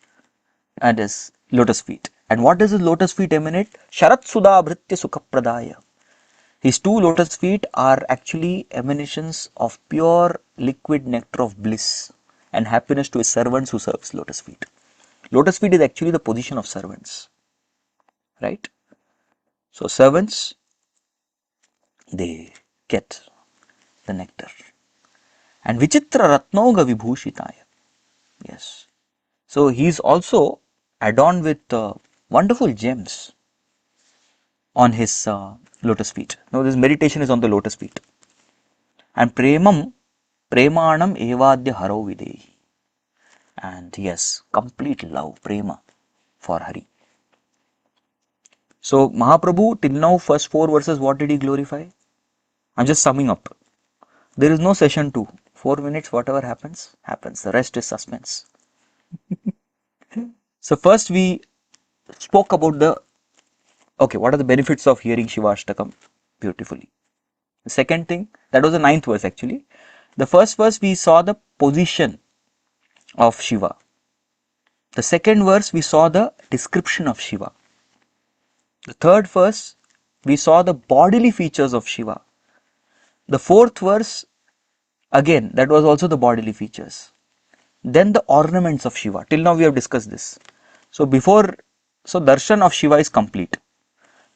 And his lotus feet. And what does his lotus feet emanate? Sharat Sudha Bhritya Sukha Pradaya. His two lotus feet are actually emanations of pure liquid nectar of bliss and happiness to his servants who serves lotus feet. Lotus feet is actually the position of servants, right? So servants, they get the nectar. And Vichitra Ratnoga Vibhushitaya. Yes. So he is also adorned with wonderful gems on his lotus feet. Now this meditation is on the lotus feet. And Premanam Evadya Haro Videhi. And yes, complete love, prema for Hari. So Mahaprabhu till now first 4 verses, what did he glorify? I'm just summing up. There is no session 2. 4 minutes, whatever happens, happens. The rest is suspense. So first we spoke about what are the benefits of hearing Shiva Ashtakam beautifully. The second thing, that was the 9th verse actually. The first verse we saw the position of Shiva. The second verse we saw the description of Shiva. The third verse we saw the bodily features of Shiva. The fourth verse, again, that was also the bodily features. Then the ornaments of Shiva. Till now we have discussed this. So darshan of Shiva is complete.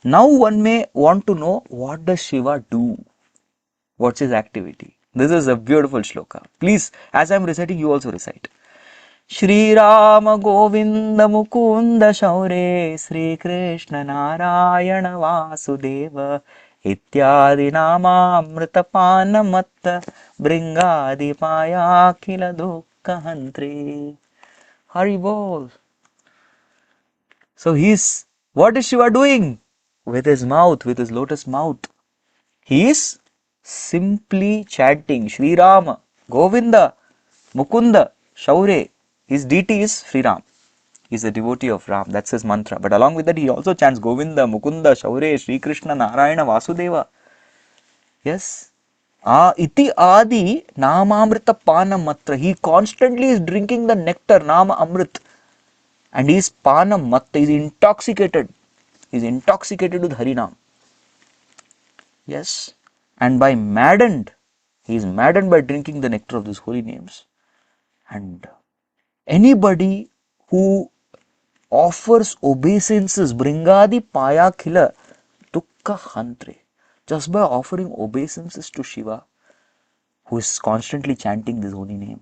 Now one may want to know, what does Shiva do? What's his activity? This is a beautiful shloka. Please, as I am reciting, you also recite. Shri Rama Govinda Mukunda Shaure Sri Krishna Narayana Vasudeva Ityadi Namamrita Panamatta Bringadi Paya Kila Dukkha Hantre. Hari Bol. So what is Shiva doing? With his mouth, with his lotus mouth, he is simply chanting Shri Rama, Govinda, Mukunda, Shaure. His deity is Sri Ram. He is a devotee of Ram. That's his mantra. But along with that, he also chants Govinda, Mukunda, Shaure, Sri Krishna, Narayana, Vasudeva. Yes. Iti Adi Namamrita Panam Matra. He constantly is drinking the nectar, Nama Amrit. And he is Panam Matta. He is intoxicated. He is intoxicated with Harinam. Yes. And he is maddened by drinking the nectar of these holy names. And anybody who offers obeisances, Bringadi Paya Khila Dukkha Hantre, just by offering obeisances to Shiva, who is constantly chanting this holy name,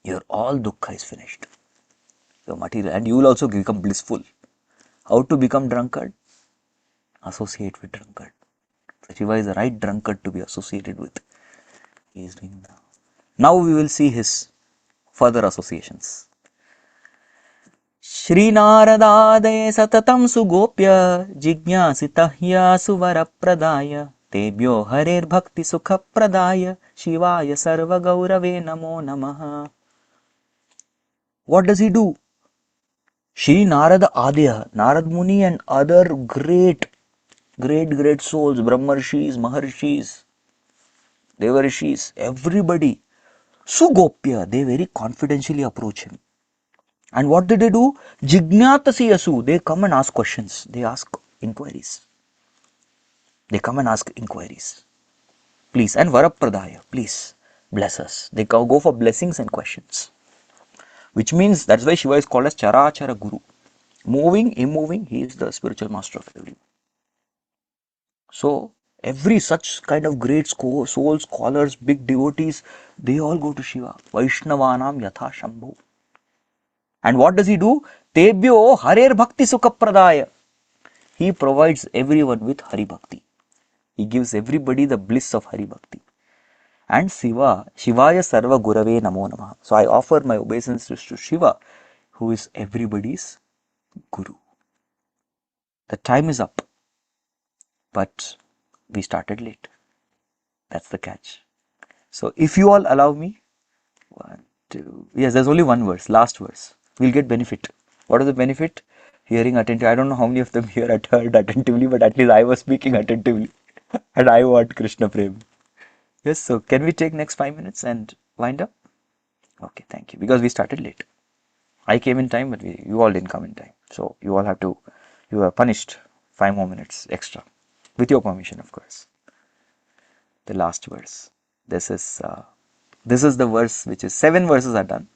your all dukkha is finished. Your material, and you will also become blissful. How to become drunkard? Associate with drunkard. So Shiva is the right drunkard to be associated with. He is doing that. Now we will see his further associations. Shri Naradade Satatam Sugopya Jignasitahya Suvara Pradaya Tebhyo Harer Bhakti Sukha Pradaya Shivaya Sarva Gaurave Namo Namaha. What does he do? Shri Narada Adya, Narad Muni and other great souls, Brahmarshis, Maharshis, Devarishis, everybody, Sugopya, they very confidentially approach him. And what did they do? Jignatasi Asu, they come and ask questions. They ask inquiries. Please, and Varapradaya, please bless us. They go for blessings and questions. Which means, that's why Shiva is called as Charachara Guru. Moving, immoving, he is the spiritual master of everyone. So, every such kind of great souls, scholars, big devotees, they all go to Shiva. Vaishnavanam Yatha Shambhu. And what does he do? Tebhyo Harer Bhakti Sukha Pradaya. He provides everyone with Hari Bhakti. He gives everybody the bliss of Hari Bhakti. And Shivaya Sarva Gurave Namo Namaha. So I offer my obeisances to Shiva, who is everybody's Guru. The time is up. But we started late. That's the catch. So if you all allow me, 1, 2, yes, there's only one verse, last verse. We'll get benefit. What is the benefit? Hearing attentively. I don't know how many of them here heard attentively, but at least I was speaking attentively. And I want Krishna Prem. Yes, so can we take next 5 minutes and wind up? Okay, thank you. Because we started late. I came in time, but you all didn't come in time. So you all have to, you are punished 5 more minutes extra. With your permission, of course. The last verse. This is the verse which is 7 verses are done.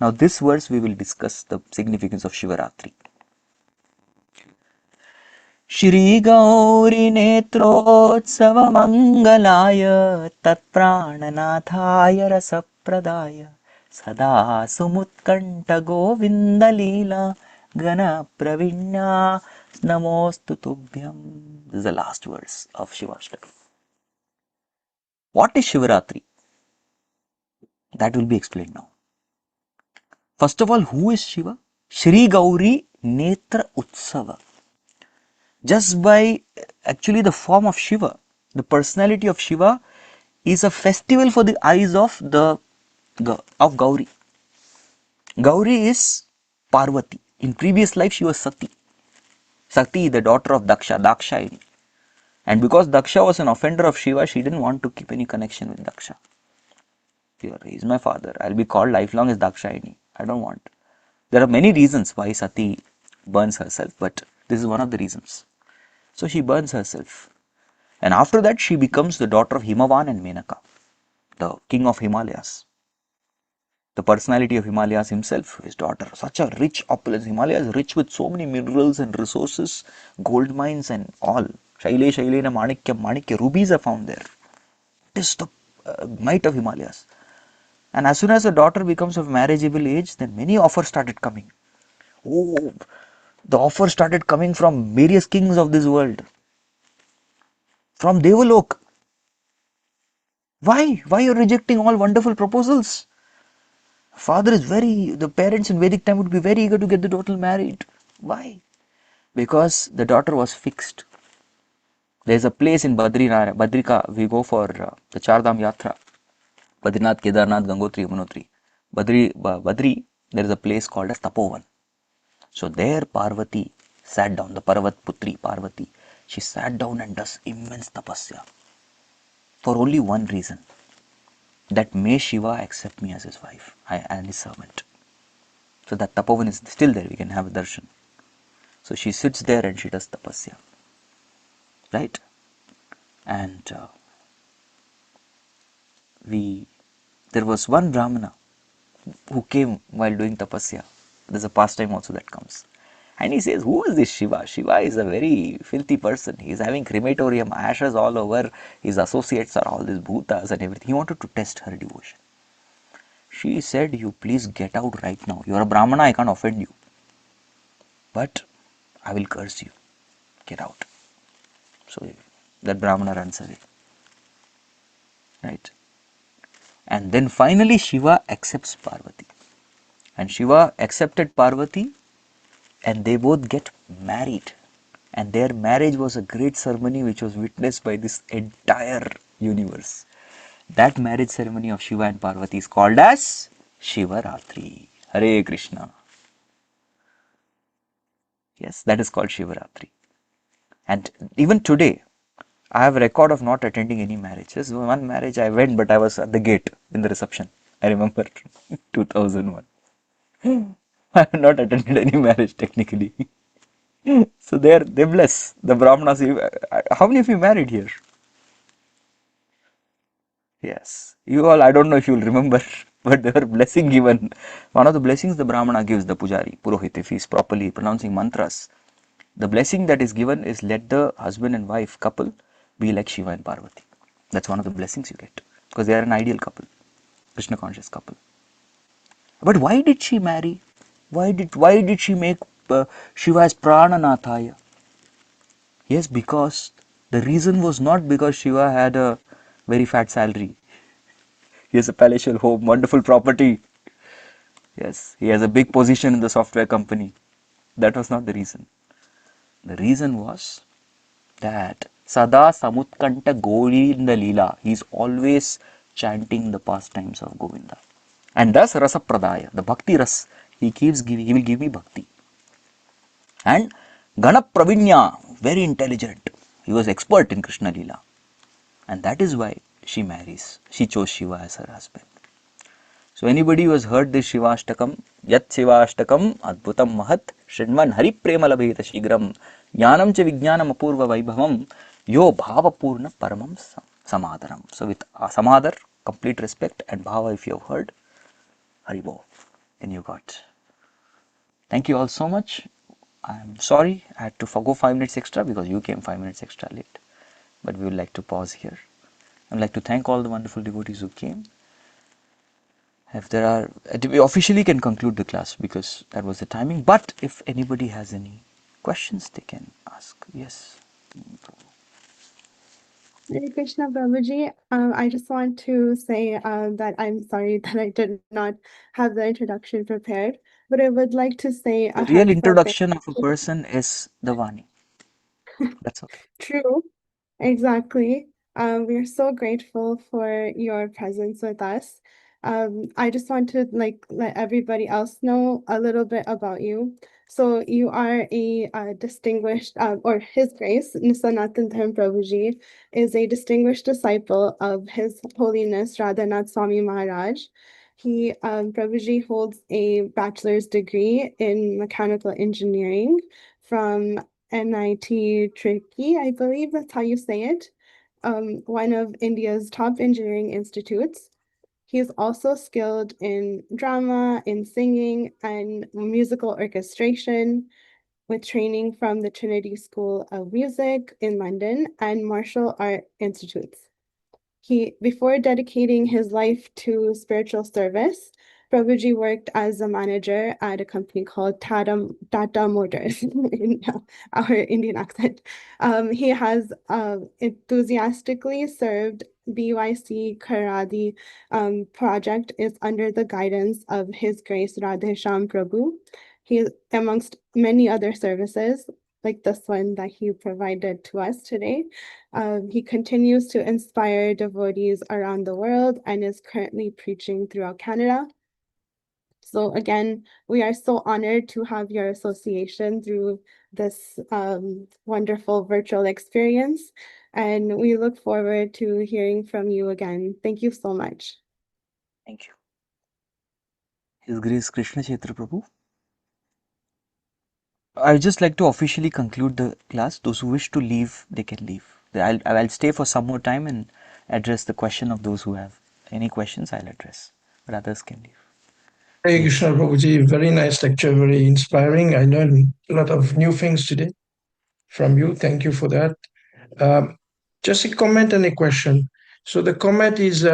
Now this verse we will discuss the significance of Shivaratri. Shri Gauri Netrotsava Mangalaya Tat Prananathaya Rasapradaya Sada Sumutkanta Govinda Leela Gana Pravinya Namostu Tubhyam. This is the last verse of Shivashtaka. What is Shivaratri? That will be explained now. First of all, who is Shiva? Shri Gauri Netra Utsava. Just by actually the form of Shiva, the personality of Shiva is a festival for the eyes of Gauri. Gauri is Parvati. In previous life she was Sati. Sati, the daughter of Dakshayani. And because Daksha was an offender of Shiva, she didn't want to keep any connection with Daksha. He is my father. I'll be called lifelong as Dakshayani. I don't want. There are many reasons why Sati burns herself, but this is one of the reasons. So she burns herself. And after that, she becomes the daughter of Himavan and Menaka, the king of Himalayas. The personality of Himalayas himself, his daughter. Such a rich opulence. Himalaya is rich with so many minerals and resources, gold mines and all. Shaile, Shailena, Manikya, rubies are found there. It is the might of Himalayas. And as soon as the daughter becomes of marriageable age, then many offers started coming. Oh, the offers started coming from various kings of this world. From Devalok. Why? Why are you rejecting all wonderful proposals? Father is the parents in Vedic time would be very eager to get the daughter married. Why? Because the daughter was fixed. There's a place in Badrika, we go for the Chardham Yatra. Badrinath, Kedarnath, Gangotri, Yamunotri. Badri, there is a place called as Tapovan. So there Parvati sat down, the Parvat Putri Parvati. She sat down and does immense tapasya. For only one reason. That may Shiva accept me as his wife and his servant. So that Tapovan is still there, we can have a darshan. So she sits there and she does tapasya. Right? And there was one Brahmana who came while doing tapasya. There's a pastime also that comes. And he says, who is this Shiva? Shiva is a very filthy person. He is having crematorium, ashes all over. His associates are all these bhutas and everything. He wanted to test her devotion. She said, you please get out right now. You are a Brahmana, I can't offend you. But I will curse you. Get out. So that Brahmana runs away. Right? And then finally Shiva accepts Parvati. And Shiva accepted Parvati and they both get married. And their marriage was a great ceremony which was witnessed by this entire universe. That marriage ceremony of Shiva and Parvati is called as Shivaratri. Hare Krishna. Yes, that is called Shivaratri. And even today, I have a record of not attending any marriages. One marriage I went, but I was at the gate in the reception. I remember 2001. I have not attended any marriage technically. So they bless the Brahmanas. How many of you married here? Yes. You all, I don't know if you will remember, but there were blessing given. One of the blessings the Brahmana gives, the Pujari, Purohit, if he is properly pronouncing mantras, the blessing that is given is let the husband and wife couple be like Shiva and Parvati. That's one of the blessings you get. Because they are an ideal couple. Krishna conscious couple. But why did she marry? Why did she make Shiva as Prananathaya? Yes, because the reason was not because Shiva had a very fat salary. He has a palatial home, wonderful property. Yes, he has a big position in the software company. That was not the reason. The reason was that Sada Samutkanta Govinda Leela. He is always chanting the pastimes of Govinda. And thus Rasa Pradaya, the Bhakti Ras, he will give me Bhakti. And Gana Pravinya, very intelligent. He was expert in Krishna Leela. And that is why she marries. She chose Shiva as her husband. So anybody who has heard this Shivashtakam, Yat Shivashtakam Adbhutam Mahat Shridman Hari Prema Labheta Shigram Jnanam Cha Vijnanam Apurva Vaibhavam Yo Bhava Purna Paramam Samadharam. So with Samadhar, complete respect, and Bhava, if you have heard, Haribo, then you got. Thank you all so much. I'm sorry I had to forgo 5 minutes extra because you came 5 minutes extra late. But we would like to pause here. I would like to thank all the wonderful devotees who came. If there are, we officially can conclude the class because that was the timing. But if anybody has any questions, they can ask. Yes. Hare Krishna Prabhuji, I just want to say that I'm sorry that I did not have the introduction prepared, but I would like to say The a real heartfelt introduction of a person is the Vani. That's okay. True, exactly. We are so grateful for your presence with us. I just want to let everybody else know a little bit about you. So you are a distinguished, or His Grace Sanatana Dharma Prabhuji is a distinguished disciple of His Holiness Radhanath Swami Maharaj. He, Prabhuji holds a bachelor's degree in mechanical engineering from NIT Trichy, I believe that's how you say it, one of India's top engineering institutes. He is also skilled in drama, in singing, and musical orchestration, with training from the Trinity School of Music in London and martial art institutes. Before dedicating his life to spiritual service, Prabhuji worked as a manager at a company called Tata Motors, in our Indian accent. He has enthusiastically served BYC Karadi project is under the guidance of His Grace Radhesham Prabhu. He, amongst many other services, like this one that he provided to us today. He continues to inspire devotees around the world and is currently preaching throughout Canada. So again, we are so honored to have your association through this wonderful virtual experience. And we look forward to hearing from you again. Thank you so much. Thank you. His Grace Krishna Chaitra Prabhu. I would just like to officially conclude the class. Those who wish to leave, they can leave. I'll stay for some more time and address the question of those who have any questions. I'll address, but others can leave. Hare Krishna Prabhuji, very nice lecture, very inspiring. I learned a lot of new things today from you. Thank you for that. Just a comment and a question. So the comment is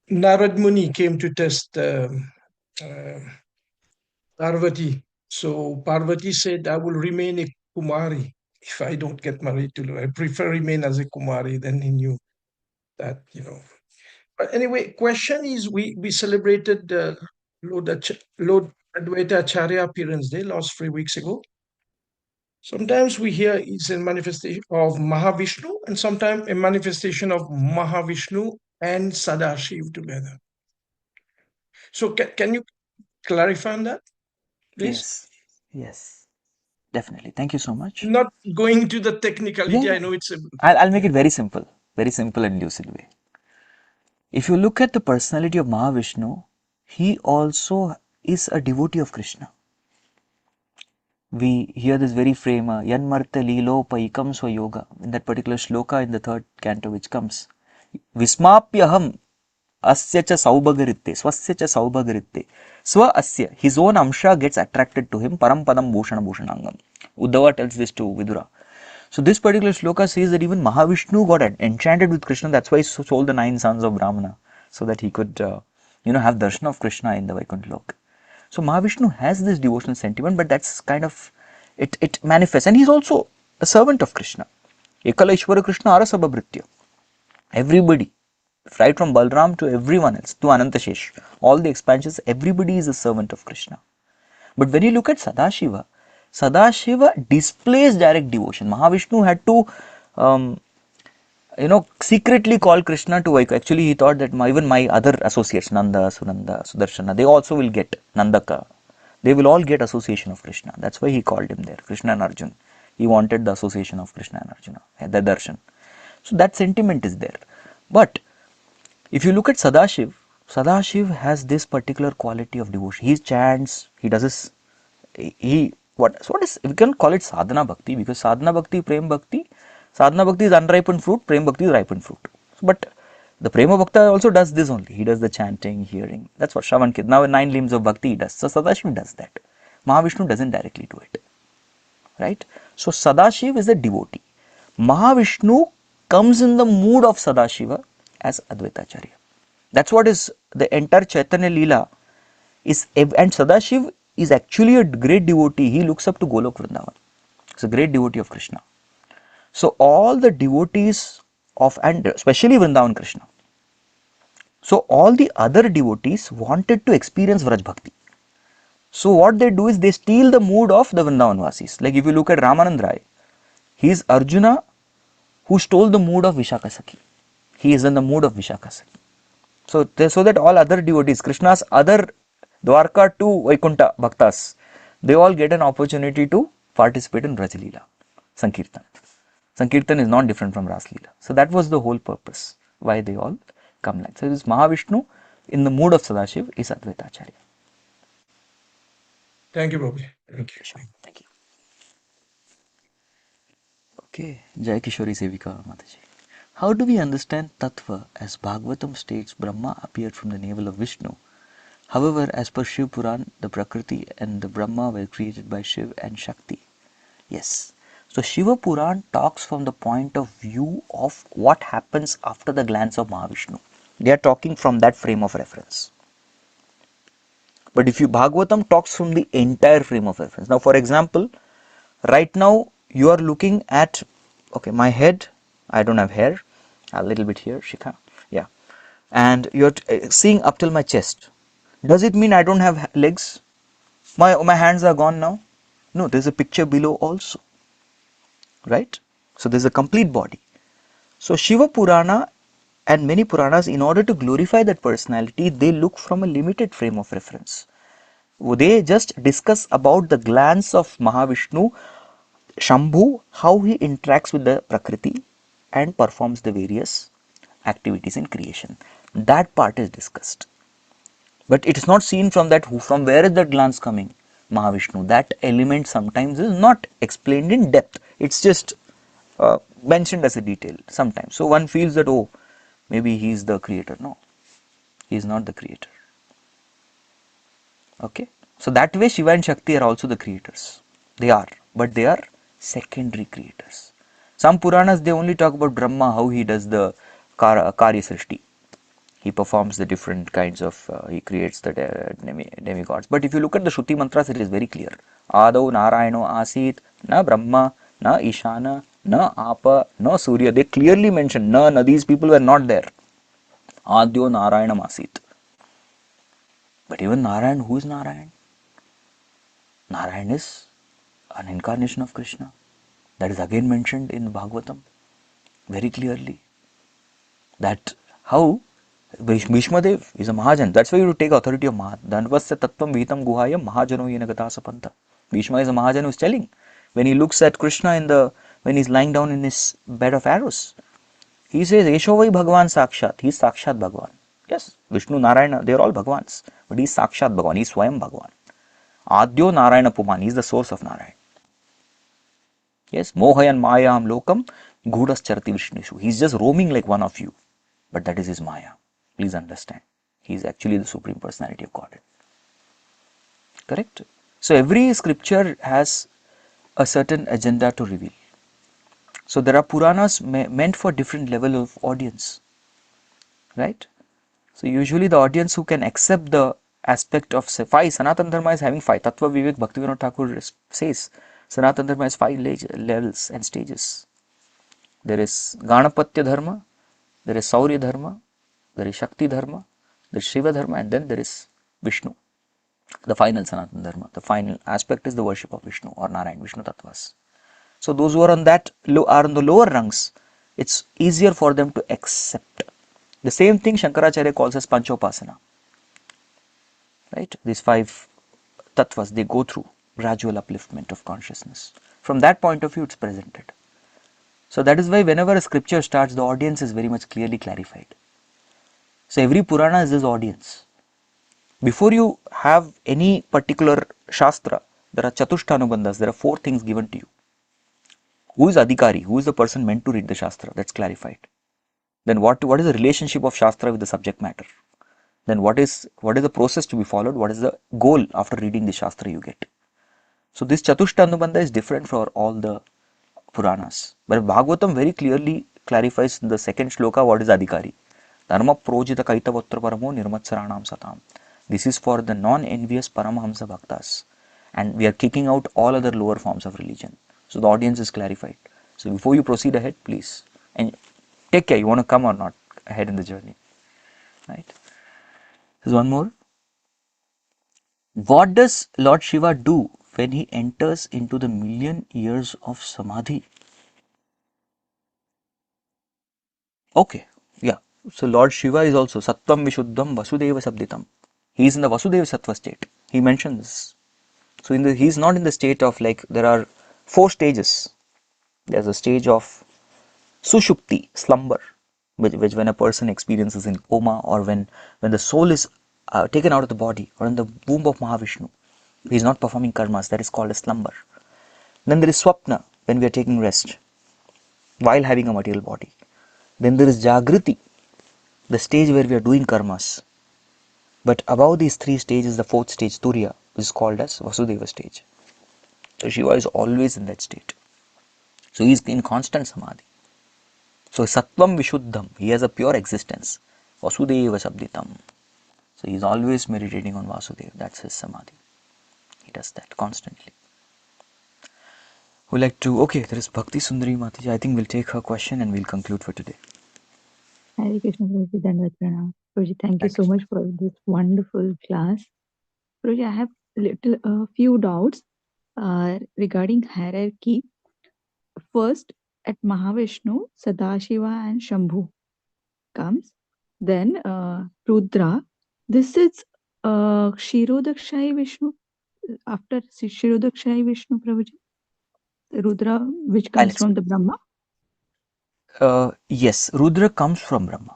Narad Muni came to test Parvati. So Parvati said, I will remain a Kumari if I don't get married to Lord. I prefer remain as a Kumari. Then he knew that, But anyway, question is, we celebrated Lord Advaita Acharya Appearance Day last 3 weeks ago. Sometimes we hear it's a manifestation of Mahavishnu and sometimes a manifestation of Mahavishnu and Sadashiv together. So can you clarify on that, please? Yes, definitely. Thank you so much. Not going to the technicality. Yeah. I know it's a... I'll make it very simple and lucid way. If you look at the personality of Mahavishnu, he also is a devotee of Krishna. We hear this very frame, Yanmarta Lilo Paikam Swa Yoga, in that particular shloka in the 3rd canto which comes. Vismapyaham asya cha saubhagaritte, swasya cha saubhagaritte. Swa asya, his own amsha gets attracted to him, parampadam bhushana bhushanangam. Uddhava tells this to Vidura. So this particular shloka says that even Mahavishnu got enchanted with Krishna. That's why he sold the 9 sons of Brahmana, so that he could, have darshan of Krishna in the Vaikuntha Lok. So Mahavishnu has this devotional sentiment, but that's kind of, it manifests. And he's also a servant of Krishna. Ekala Ishvara Krishna Arasabhabritya. Everybody, right from Balram to everyone else, to Anantashesh, all the expansions, everybody is a servant of Krishna. But when you look at Sadashiva displays direct devotion. Mahavishnu had to, secretly call Krishna to Vaikuntha. Actually, he thought that even my other associates, Nanda, Sunanda, Sudarshana, they also will get Nandaka. They will all get association of Krishna. That's why he called him there, Krishna and Arjuna. He wanted the association of Krishna and Arjuna, the darshan. So that sentiment is there. But if you look at Sadashiv, Sadashiv has this particular quality of devotion. He chants, he does his, what is, we can call it sadhana bhakti, because sadhana bhakti, prem bhakti, sadhana bhakti is unripened fruit, prem bhakti is ripened fruit. But the prema bhakta also does this only. He does the chanting, hearing. That's what Shravan Kirtan. Now 9 limbs of bhakti he does. So Sadashiv does that. Mahavishnu doesn't directly do it. Right? So Sadashiv is a devotee. Mahavishnu comes in the mood of Sadashiva as Advaitacharya. That's what is the entire Chaitanya Leela is, and Sadashiv is actually a great devotee. He looks up to Golok Vrindavan. He's a great devotee of Krishna. So all the devotees of, and especially Vrindavan Krishna. So all the other devotees wanted to experience Vraj Bhakti. So what they do is they steal the mood of the Vrindavan Vasis. Like if you look at Ramanand Rai, he is Arjuna who stole the mood of Vishaka Sakhi. He is in the mood of Vishaka Sakhi. So that all other devotees, Krishna's other Dwarka to Vaikuntha Bhaktas, they all get an opportunity to participate in Vraj Leela, Sankirtan. Sankirtan is not different from Ras Leela. So that was the whole purpose why they all come like. So this Mahavishnu in the mood of Sadashiv is Advaitacharya. Thank you, Prabhuji. Thank you. Thank you. Okay, Jai Kishori Sevika Mataji. How do we understand Tattva as Bhagavatam states Brahma appeared from the navel of Vishnu? However, as per Shiv Puran, the Prakriti and the Brahma were created by Shiv and Shakti. Yes. So Shiva Puran talks from the point of view of what happens after the glance of Mahavishnu. They are talking from that frame of reference. But if you Bhagavatam talks from the entire frame of reference. Now, for example, right now you are looking at, okay, my head, I don't have hair, a little bit here, Shikha, yeah, and you're seeing up till my chest. Does it mean I don't have legs? My hands are gone now? No, there's a picture below also, right? So there's a complete body. So Shiva Purana and many Puranas, in order to glorify that personality, they look from a limited frame of reference. They just discuss about the glance of Mahavishnu, Shambhu, how he interacts with the Prakriti and performs the various activities in creation. That part is discussed. But it is not seen from that, from where is that glance coming? Mahavishnu. That element sometimes is not explained in depth. It's just mentioned as a detail sometimes. So one feels that, oh, maybe he is the creator. No, he is not the creator. Okay. So that way Shiva and Shakti are also the creators. They are, but they are secondary creators. Some Puranas, they only talk about Brahma, how he does the Karya Srishti. He performs the different kinds of, he creates the demigods. But if you look at the Shruti mantras, it is very clear. Adau Narayano Asit, na Brahma, na Ishana, na Apa, na Surya. They clearly mention, na, these people were not there. Adyo Narayanam Asit. But even Narayan, who is Narayan? Narayan is an incarnation of Krishna. That is again mentioned in Bhagavatam very clearly. That how Bhishmadev is a Mahajan. That's why you take authority of Maha. Dhanvasya tattvam vitam guhayam Mahajano yena gatasapanta. Bhishma is a Mahajan who is telling. When he looks at Krishna when he's lying down in his bed of arrows, he says, Eshovai Bhagavan Sakshat. He is Sakshat Bhagavan. Yes, Vishnu, Narayana, they are all Bhagavans. But he is Sakshat Bhagavan. He is Swayam Bhagavan. Adyo Narayana Puman. He is the source of Narayan. Yes, Mohayan Mayam Lokam Gudas Charati Vishnishu. He is just roaming like one of you. But that is his Maya. Please understand. He is actually the Supreme Personality of Godhead. Correct? So every scripture has a certain agenda to reveal. So there are Puranas meant for different level of audience. Right? So usually the audience who can accept the aspect of, say, 5, Sanatana Dharma is having 5. Tattva Vivek Bhaktivedanta Thakur says, Sanatana Dharma has 5 levels and stages. There is Ganapatya Dharma, there is Saurya Dharma, there is Shakti Dharma, there is Shiva Dharma, and then there is Vishnu, the final Sanatana Dharma. The final aspect is the worship of Vishnu or Narayan, Vishnu Tattvas. So those who are on that are on the lower rungs, it's easier for them to accept. The same thing Shankaracharya calls as Panchopasana. Right? These 5 tattvas, they go through gradual upliftment of consciousness. From that point of view, it's presented. So that is why whenever a scripture starts, the audience is very much clearly clarified. So every Purana is this audience. Before you have any particular Shastra, there are Chatushthanubandhas, there are 4 things given to you. Who is Adhikari? Who is the person meant to read the Shastra? That's clarified. Then what is the relationship of Shastra with the subject matter? Then what is the process to be followed? What is the goal after reading the Shastra you get? So this Chatushthanubandha is different for all the Puranas. But Bhagavatam very clearly clarifies in the second shloka what is Adhikari. Dharma projita kaitavatra paramo nirmatsaranam satam. This is for the non-envious Paramahamsa Bhaktas. And we are kicking out all other lower forms of religion. So the audience is clarified. So before you proceed ahead, please, and take care, you want to come or not ahead in the journey. Right? There's one more. What does Lord Shiva do when he enters into the million years of Samadhi? Okay, yeah. So Lord Shiva is also Sattvam Vishuddham Vasudeva Sabditam. He is in the Vasudeva Sattva state. He mentions this. So he is not in the state of, like, there are 4 stages. There's a stage of Sushupti, slumber, which when a person experiences in coma, or when the soul is taken out of the body, or in the womb of Mahavishnu. He is not performing karmas, that is called a slumber. Then there is Swapna, when we are taking rest while having a material body. Then there is Jagriti, the stage where we are doing karmas. But above these 3 stages, the 4th stage, Turiya, is called as Vasudeva stage. So Shiva is always in that state. So he is in constant samadhi. So Sattvam Vishuddham, he has a pure existence. Vasudeva Sabditam. So he is always meditating on Vasudeva. That's his samadhi. He does that constantly. We like to, okay, there is Bhakti Sundari Mataji. I think we'll take her question and we'll conclude for today. Hare Krishna, Prabhuji, Dandavat Pranam. Prabhuji, thank you Hare so much for this wonderful class. Prabhuji, I have a few doubts regarding hierarchy. First, at Mahavishnu, Sadashiva and Shambhu comes. Then Rudra. This is Kshirodakshai Vishnu. After Kshirodakshai Vishnu, Prabhuji. Rudra, which comes from the Brahma. Yes, Rudra comes from Brahma.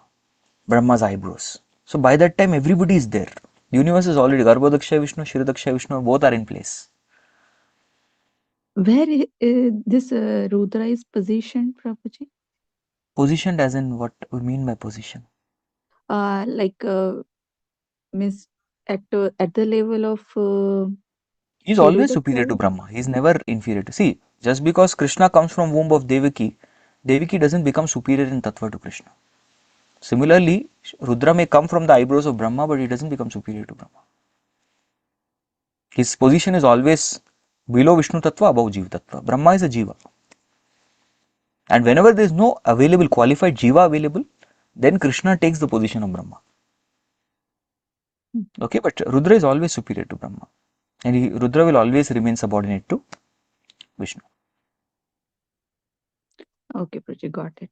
Brahma's eyebrows. So by that time, everybody is there. The universe is already Garbhodakshay Vishnu, Kshirodakshay Vishnu, both are in place. Where this Rudra is positioned, Prabhuji? Positioned as in, what we mean by position? Like Miss at the level of He is always Kshirodakshai superior to Vishnu? Brahma. He is never inferior to. See, just because Krishna comes from womb of Devaki, Devaki doesn't become superior in Tattva to Krishna. Similarly, Rudra may come from the eyebrows of Brahma, but he doesn't become superior to Brahma. His position is always below Vishnu Tattva, above Jiva Tattva. Brahma is a Jiva. And whenever there is no available, qualified Jiva available, then Krishna takes the position of Brahma. Okay, but Rudra is always superior to Brahma. And Rudra will always remain subordinate to Vishnu. Okay, Prabhuji, got it.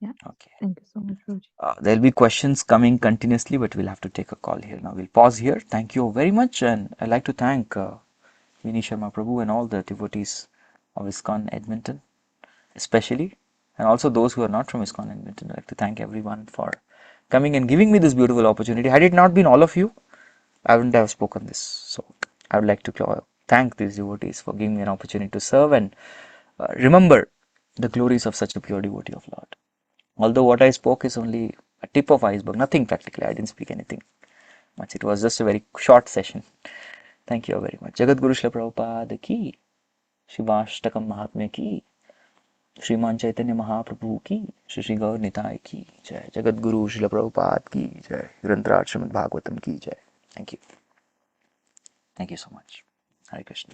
Yeah. Okay. Thank you so much, Prabhuji. There will be questions coming continuously, but we'll have to take a call here. Now we'll pause here. Thank you very much, and I'd like to thank Vinny Sharma Prabhu and all the devotees of ISKCON Edmonton, especially, and also those who are not from ISKCON Edmonton. I'd like to thank everyone for coming and giving me this beautiful opportunity. Had it not been all of you, I wouldn't have spoken this. So I would like to thank these devotees for giving me an opportunity to serve and remember the glories of such a pure devotee of Lord. Although what I spoke is only a tip of iceberg, nothing practically. I didn't speak anything much. It was just a very short session. Thank you very much. Jagat Guru Srila Prabhupada ki, Shivashtakam Mahatmya ki, Shriman Chaitanya Mahaprabhu ki, Shri Gaur Nitai ki jai. Jagat Guru Srila Prabhupada ki jai. Granthrat Srimad Bhagavatam ki jai. Thank you. Thank you so much. Hare Krishna.